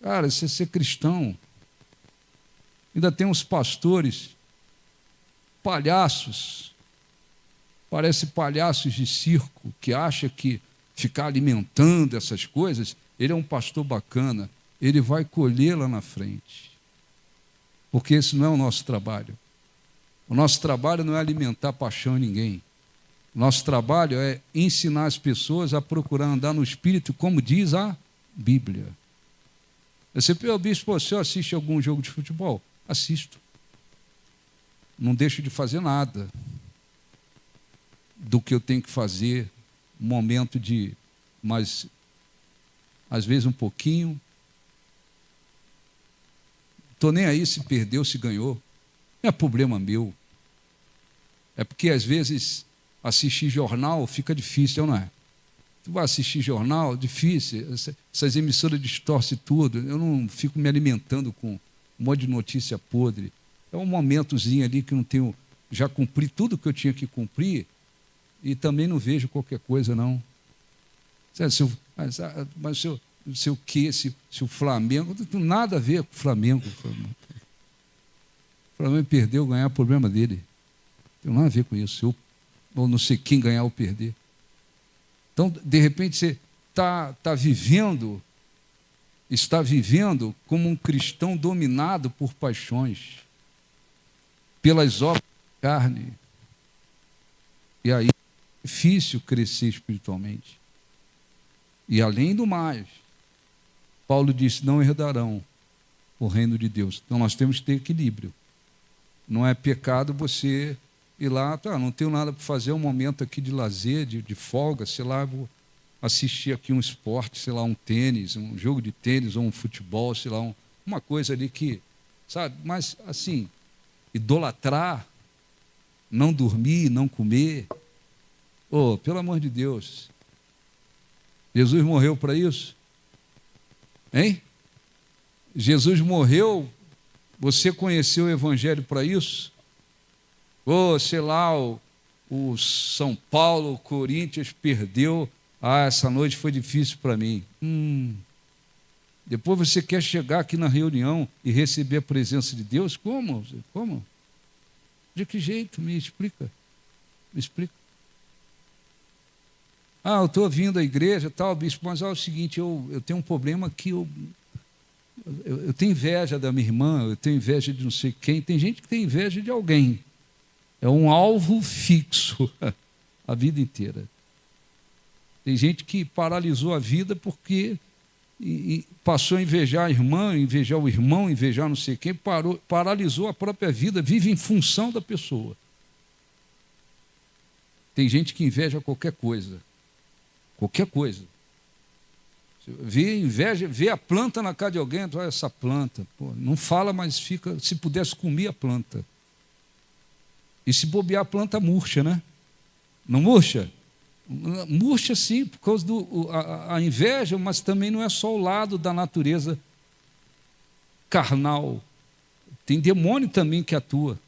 Cara, isso é ser cristão. Ainda tem uns pastores, palhaços, parece palhaços de circo, que acha que ficar alimentando essas coisas, ele é um pastor bacana, ele vai colher lá na frente. Porque esse não é o nosso trabalho. O nosso trabalho não é alimentar paixão em ninguém. O nosso trabalho é ensinar as pessoas a procurar andar no Espírito, como diz a Bíblia. Você, bispo, você assiste algum jogo de futebol? Assisto. Não deixo de fazer nada do que eu tenho que fazer, um momento de, mas às vezes um pouquinho. Estou nem aí se perdeu, se ganhou. Não é problema meu. É porque às vezes assistir jornal fica difícil, não é? Tu vai assistir jornal, difícil. Essas emissoras distorcem tudo. Eu não fico me alimentando com um monte de notícia podre. É um momentozinho ali que não tenho, já cumpri tudo que eu tinha que cumprir e também não vejo qualquer coisa, não. Mas se o Flamengo, não tem nada a ver com o Flamengo. O Flamengo perdeu, ganhar é o problema dele. Não tem nada a ver com isso. Ou não sei quem ganhar ou perder. Então, de repente, você está vivendo como um cristão dominado por paixões, pelas obras da carne. E aí é difícil crescer espiritualmente. E além do mais, Paulo disse, não herdarão o reino de Deus. Então nós temos que ter equilíbrio. Não é pecado você ir lá, não tenho nada para fazer, um momento aqui de lazer, de folga, sei lá, vou assistir aqui um esporte, sei lá, um tênis, um jogo de tênis ou um futebol, sei lá, uma coisa ali que, sabe, mas assim, idolatrar, não dormir, não comer, pelo amor de Deus, Jesus morreu para isso? Hein? Jesus morreu, você conheceu o Evangelho para isso? Sei lá, o São Paulo, o Corinthians perdeu, essa noite foi difícil para mim. Depois você quer chegar aqui na reunião e receber a presença de Deus? Como? De que jeito? Me explica. Me explica. Eu estou vindo à igreja, tal, bispo, mas é o seguinte, eu tenho um problema que eu tenho inveja da minha irmã, eu tenho inveja de não sei quem. Tem gente que tem inveja de alguém. É um alvo fixo a vida inteira. Tem gente que paralisou a vida porque passou a invejar a irmã, invejar o irmão, invejar não sei quem, paralisou a própria vida, vive em função da pessoa. Tem gente que inveja qualquer coisa. Qualquer coisa. Vê a planta na casa de alguém, olha essa planta. Não fala, mas fica, se pudesse comer a planta. E se bobear a planta murcha, né? Não murcha? Murcha sim, por causa da inveja, mas também não é só o lado da natureza carnal. Tem demônio também que atua.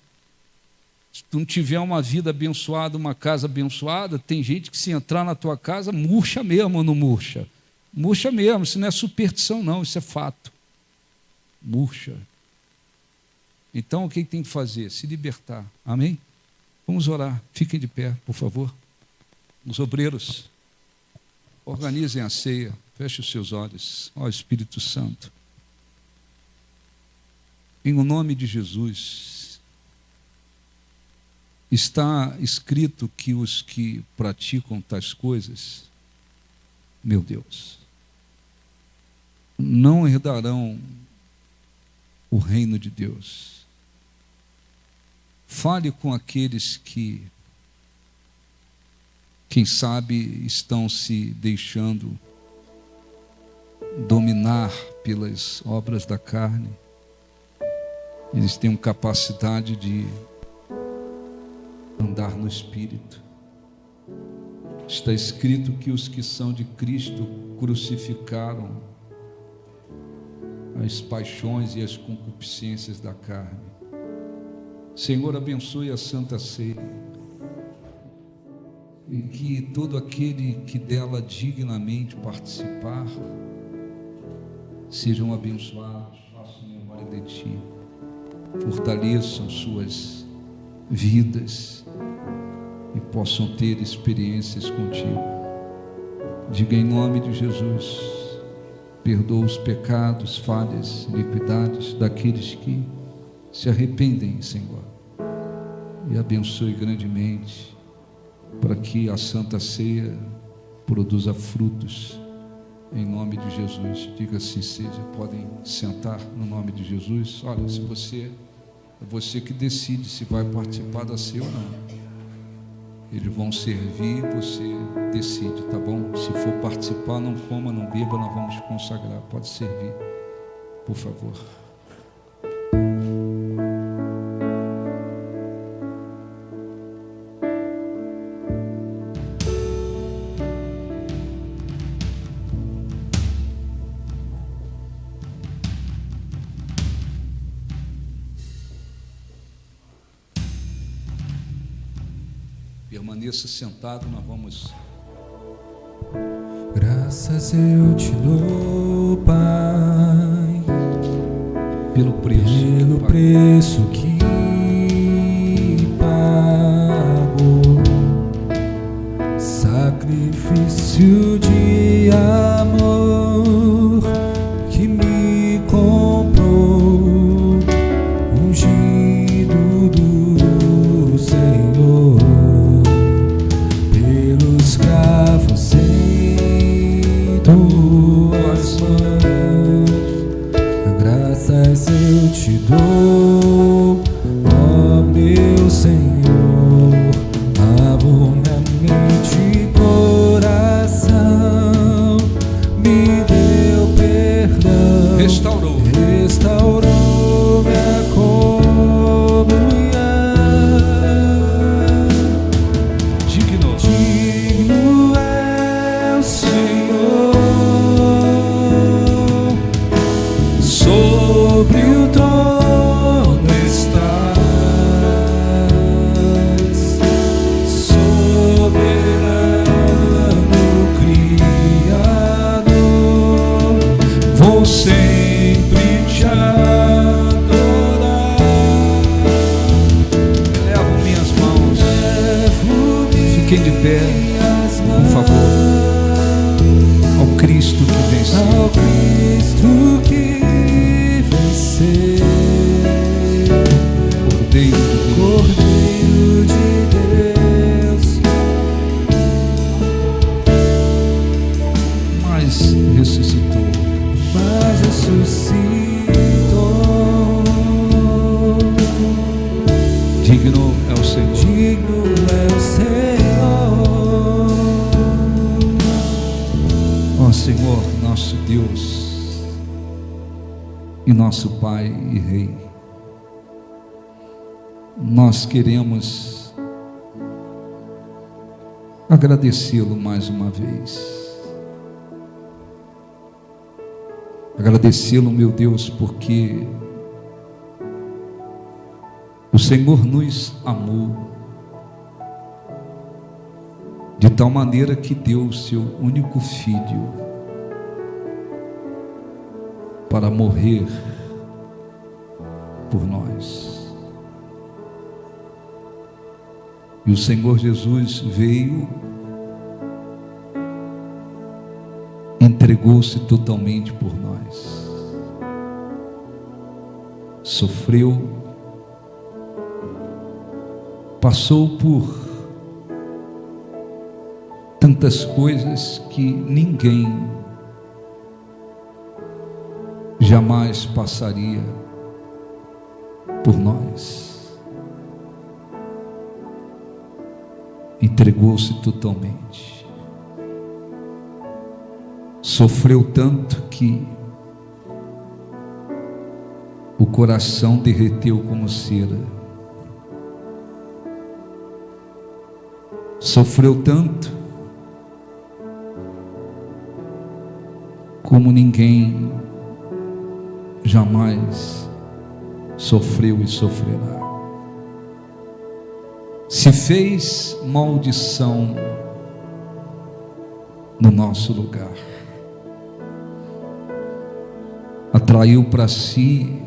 Se tu não tiver uma vida abençoada, uma casa abençoada, tem gente que se entrar na tua casa, murcha mesmo ou não murcha? Murcha mesmo, isso não é superstição não, isso é fato. Murcha. Então, o que tem que fazer? Se libertar. Amém? Vamos orar. Fiquem de pé, por favor. Os obreiros, organizem a ceia. Feche os seus olhos. Ó Espírito Santo. Em o nome de Jesus, está escrito que os que praticam tais coisas, meu Deus, não herdarão o reino de Deus. Fale com aqueles que, quem sabe, estão se deixando dominar pelas obras da carne. Eles têm capacidade de andar no Espírito. Está escrito que os que são de Cristo crucificaram as paixões e as concupiscências da carne. Senhor, abençoe a Santa Ceia, e que todo aquele que dela dignamente participar sejam abençoados. Façam memória de Ti, fortaleçam suas vidas e possam ter experiências contigo. Diga em nome de Jesus: perdoa os pecados, falhas, iniquidades daqueles que se arrependem, Senhor, e abençoe grandemente para que a Santa Ceia produza frutos, em nome de Jesus. Diga assim seja. Podem sentar no nome de Jesus. Olha, se você, é você que decide se vai participar da ceia ou não. Eles vão servir, você decide, tá bom? Se for participar, não coma, não beba, nós vamos consagrar. Pode servir, por favor. Permaneça sentado, nós vamos. Graças eu te dou, Pai, pelo preço que pago, sacrifício de amor que me comprou, ungido do Senhor. Cravos em tuas mãos, graças eu te dou, ó meu Senhor. Lavo minha mente e coração, me deu perdão, restaurou minha comunhão. Sobre o trono estás, soberano Criador, vou sempre te adorar. Elevo minhas mãos, fiquem de pé, por favor, ao Cristo que venceu. Ao Cristo que Cordeiro de Deus, mas ressuscitou, digno é o Senhor, ó Senhor, nosso Deus e nosso Pai e Rei. Nós queremos agradecê-lo mais uma vez. Agradecê-lo, meu Deus, porque o Senhor nos amou de tal maneira que deu o seu único filho para morrer por nós. E o Senhor Jesus veio, entregou-se totalmente por nós, sofreu, passou por tantas coisas que ninguém jamais passaria por nós. Entregou-se totalmente, sofreu tanto que o coração derreteu como cera, sofreu tanto como ninguém jamais sofreu e sofrerá. Se fez maldição no nosso lugar, atraiu para si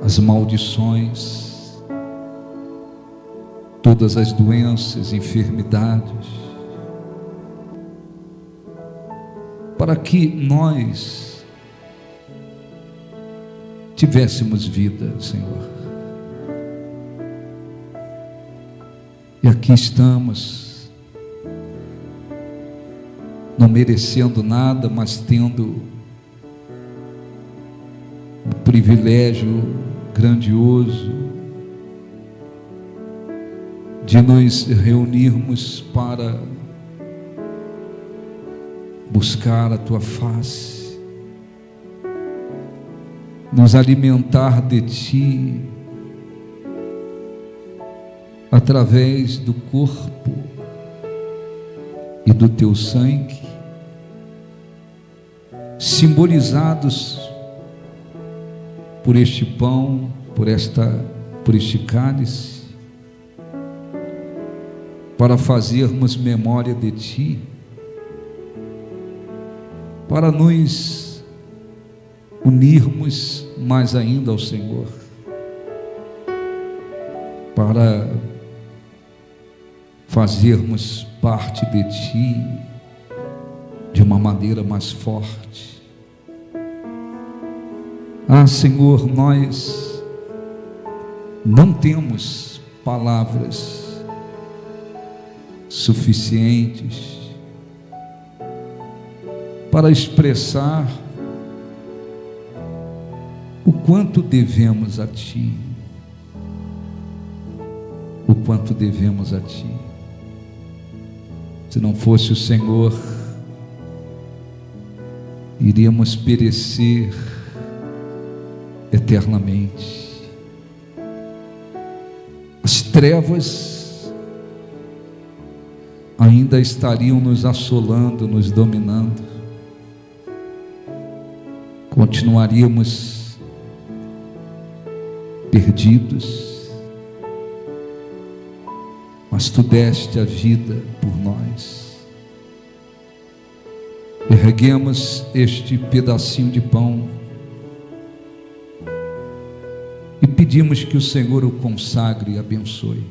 as maldições, todas as doenças, enfermidades, para que nós tivéssemos vida, Senhor. E aqui estamos, não merecendo nada, mas tendo o privilégio grandioso de nos reunirmos para buscar a Tua face, nos alimentar de Ti, através do corpo e do Teu sangue, simbolizados por este pão, por este cálice, para fazermos memória de Ti, para nos unirmos mais ainda ao Senhor, para fazermos parte de Ti de uma maneira mais forte. Ah, Senhor, nós não temos palavras suficientes para expressar o quanto devemos a Ti, o quanto devemos a Ti. Se não fosse o Senhor, iríamos perecer eternamente. As trevas ainda estariam nos assolando, nos dominando. Continuaríamos perdidos. Mas Tu deste a vida por nós. Erguemos este pedacinho de pão e pedimos que o Senhor o consagre e abençoe.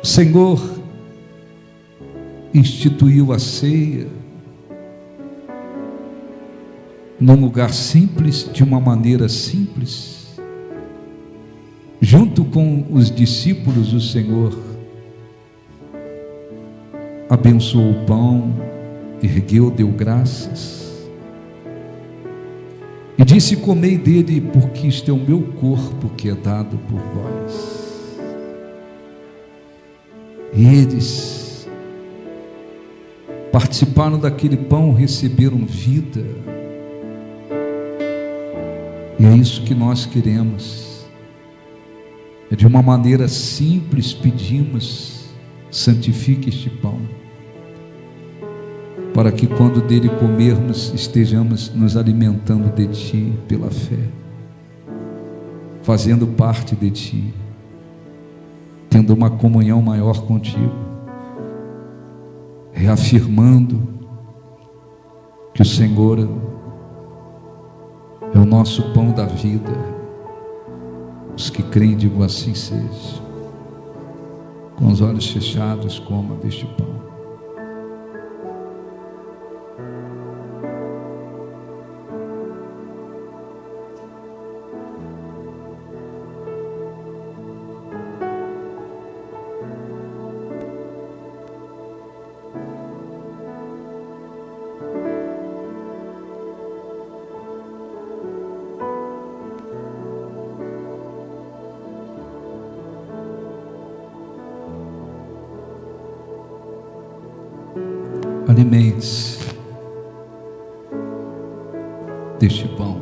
O Senhor instituiu a ceia num lugar simples, de uma maneira simples. Junto com os discípulos, o Senhor abençoou o pão, ergueu, deu graças e disse: comei dele, porque isto é o meu corpo que é dado por vós. E eles participaram daquele pão, receberam vida. E é isso que nós queremos. De uma maneira simples pedimos: santifique este pão, para que quando dele comermos, estejamos nos alimentando de Ti pela fé, fazendo parte de Ti, tendo uma comunhão maior contigo, reafirmando que o Senhor é o nosso pão da vida. Os que creem, digam assim seja. Com os olhos fechados, coma deste pão. Alimente-se deste pão.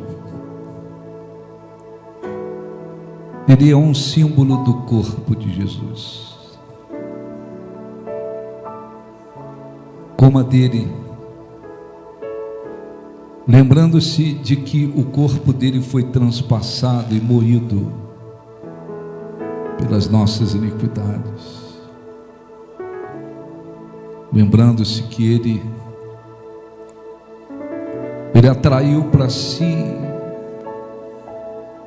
Ele é um símbolo do corpo de Jesus. Coma dele, lembrando-se de que o corpo dele foi transpassado e moído pelas nossas iniquidades. Lembrando-se que Ele atraiu para si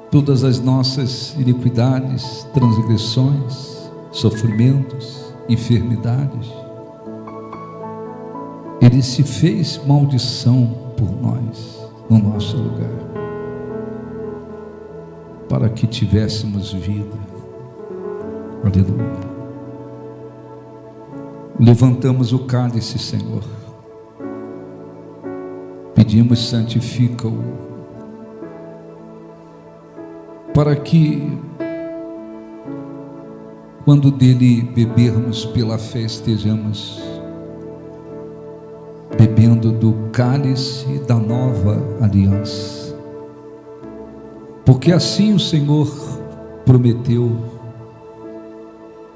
todas as nossas iniquidades, transgressões, sofrimentos, enfermidades. Ele se fez maldição por nós, no nosso lugar, para que tivéssemos vida. Aleluia. Levantamos o cálice, Senhor. Pedimos, santifica-o, para que, quando dele bebermos pela fé, estejamos bebendo do cálice da nova aliança. Porque assim o Senhor prometeu,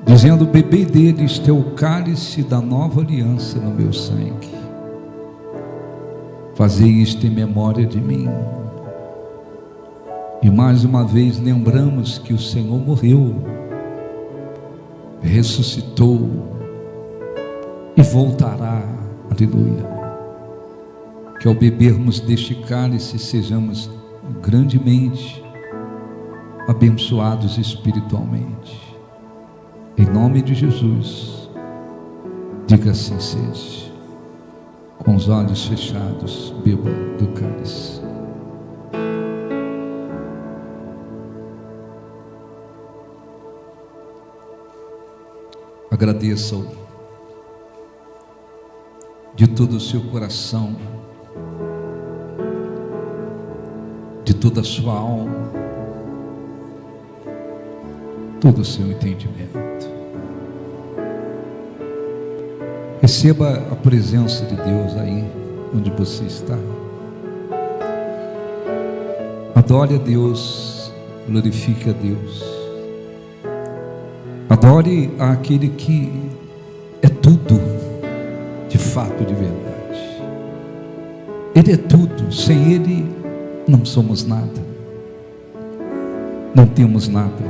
dizendo: bebei dele, este é o cálice da nova aliança no meu sangue. Fazei isto em memória de mim. E mais uma vez lembramos que o Senhor morreu, ressuscitou e voltará. Aleluia. Que ao bebermos deste cálice sejamos grandemente abençoados espiritualmente. Em nome de Jesus, diga assim seja. Com os olhos fechados, beba do cálice. Agradeça-o de todo o seu coração, de toda a sua alma, todo o seu entendimento. Receba a presença de Deus aí onde você está. Adore a Deus, glorifique a Deus. Adore aquele que é tudo, de fato, de verdade. Ele é tudo, sem Ele não somos nada, não temos nada.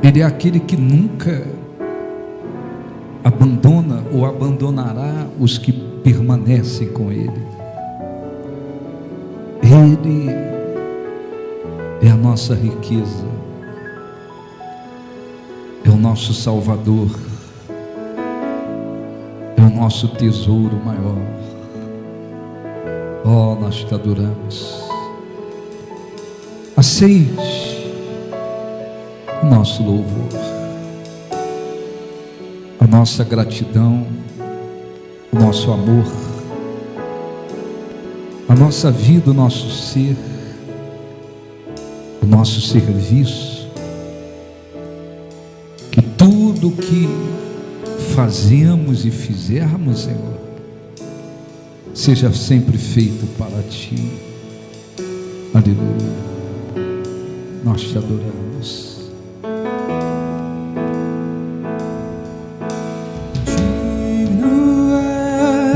Ele é aquele que nunca abandona ou abandonará os que permanecem com Ele. Ele é a nossa riqueza, é o nosso Salvador, é o nosso tesouro maior. Oh, nós te adoramos. Aceite o nosso louvor, a nossa gratidão, o nosso amor, a nossa vida, o nosso ser, o nosso serviço. Que tudo que fazemos e fizermos, Senhor, seja sempre feito para Ti. Aleluia. Nós te adoramos.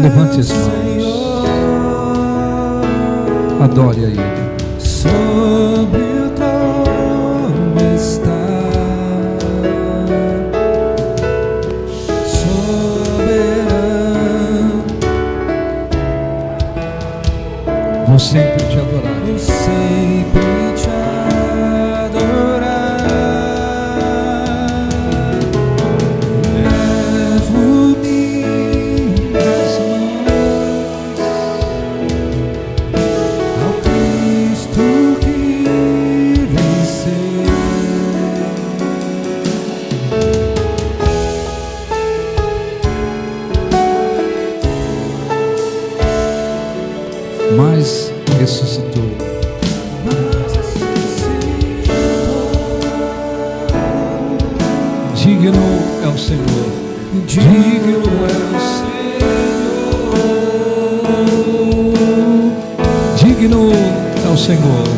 Levante as mãos, adore a Ele. Sobre o trono está, soberano. Vou sempre te adorar. vou sempre te adorar. Levo-me nas mãos ao Cristo que venceu. Mas ressuscitou. Digno é o Senhor. Digno é o Senhor. Digno é o Senhor.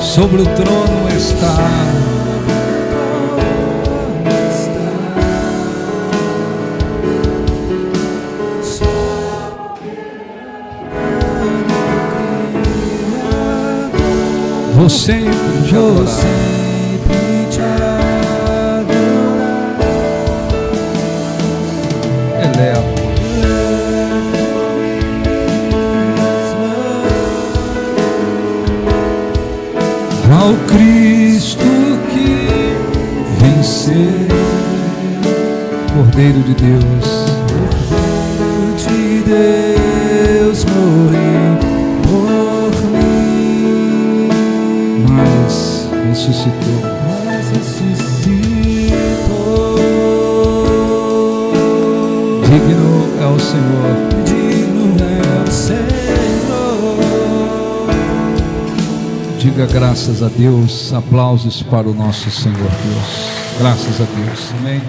Sobre o trono está. Vou sempre te adorar. Elevo. Ao Cristo que venceu, Cordeiro de Deus. Cordeiro de Deus morreu por mim, Mas ressuscitou. mas ressuscitou. Digno é o Senhor. Digno é o Senhor. Diga graças a Deus. Aplausos para o nosso Senhor Deus. Graças a Deus. Amém.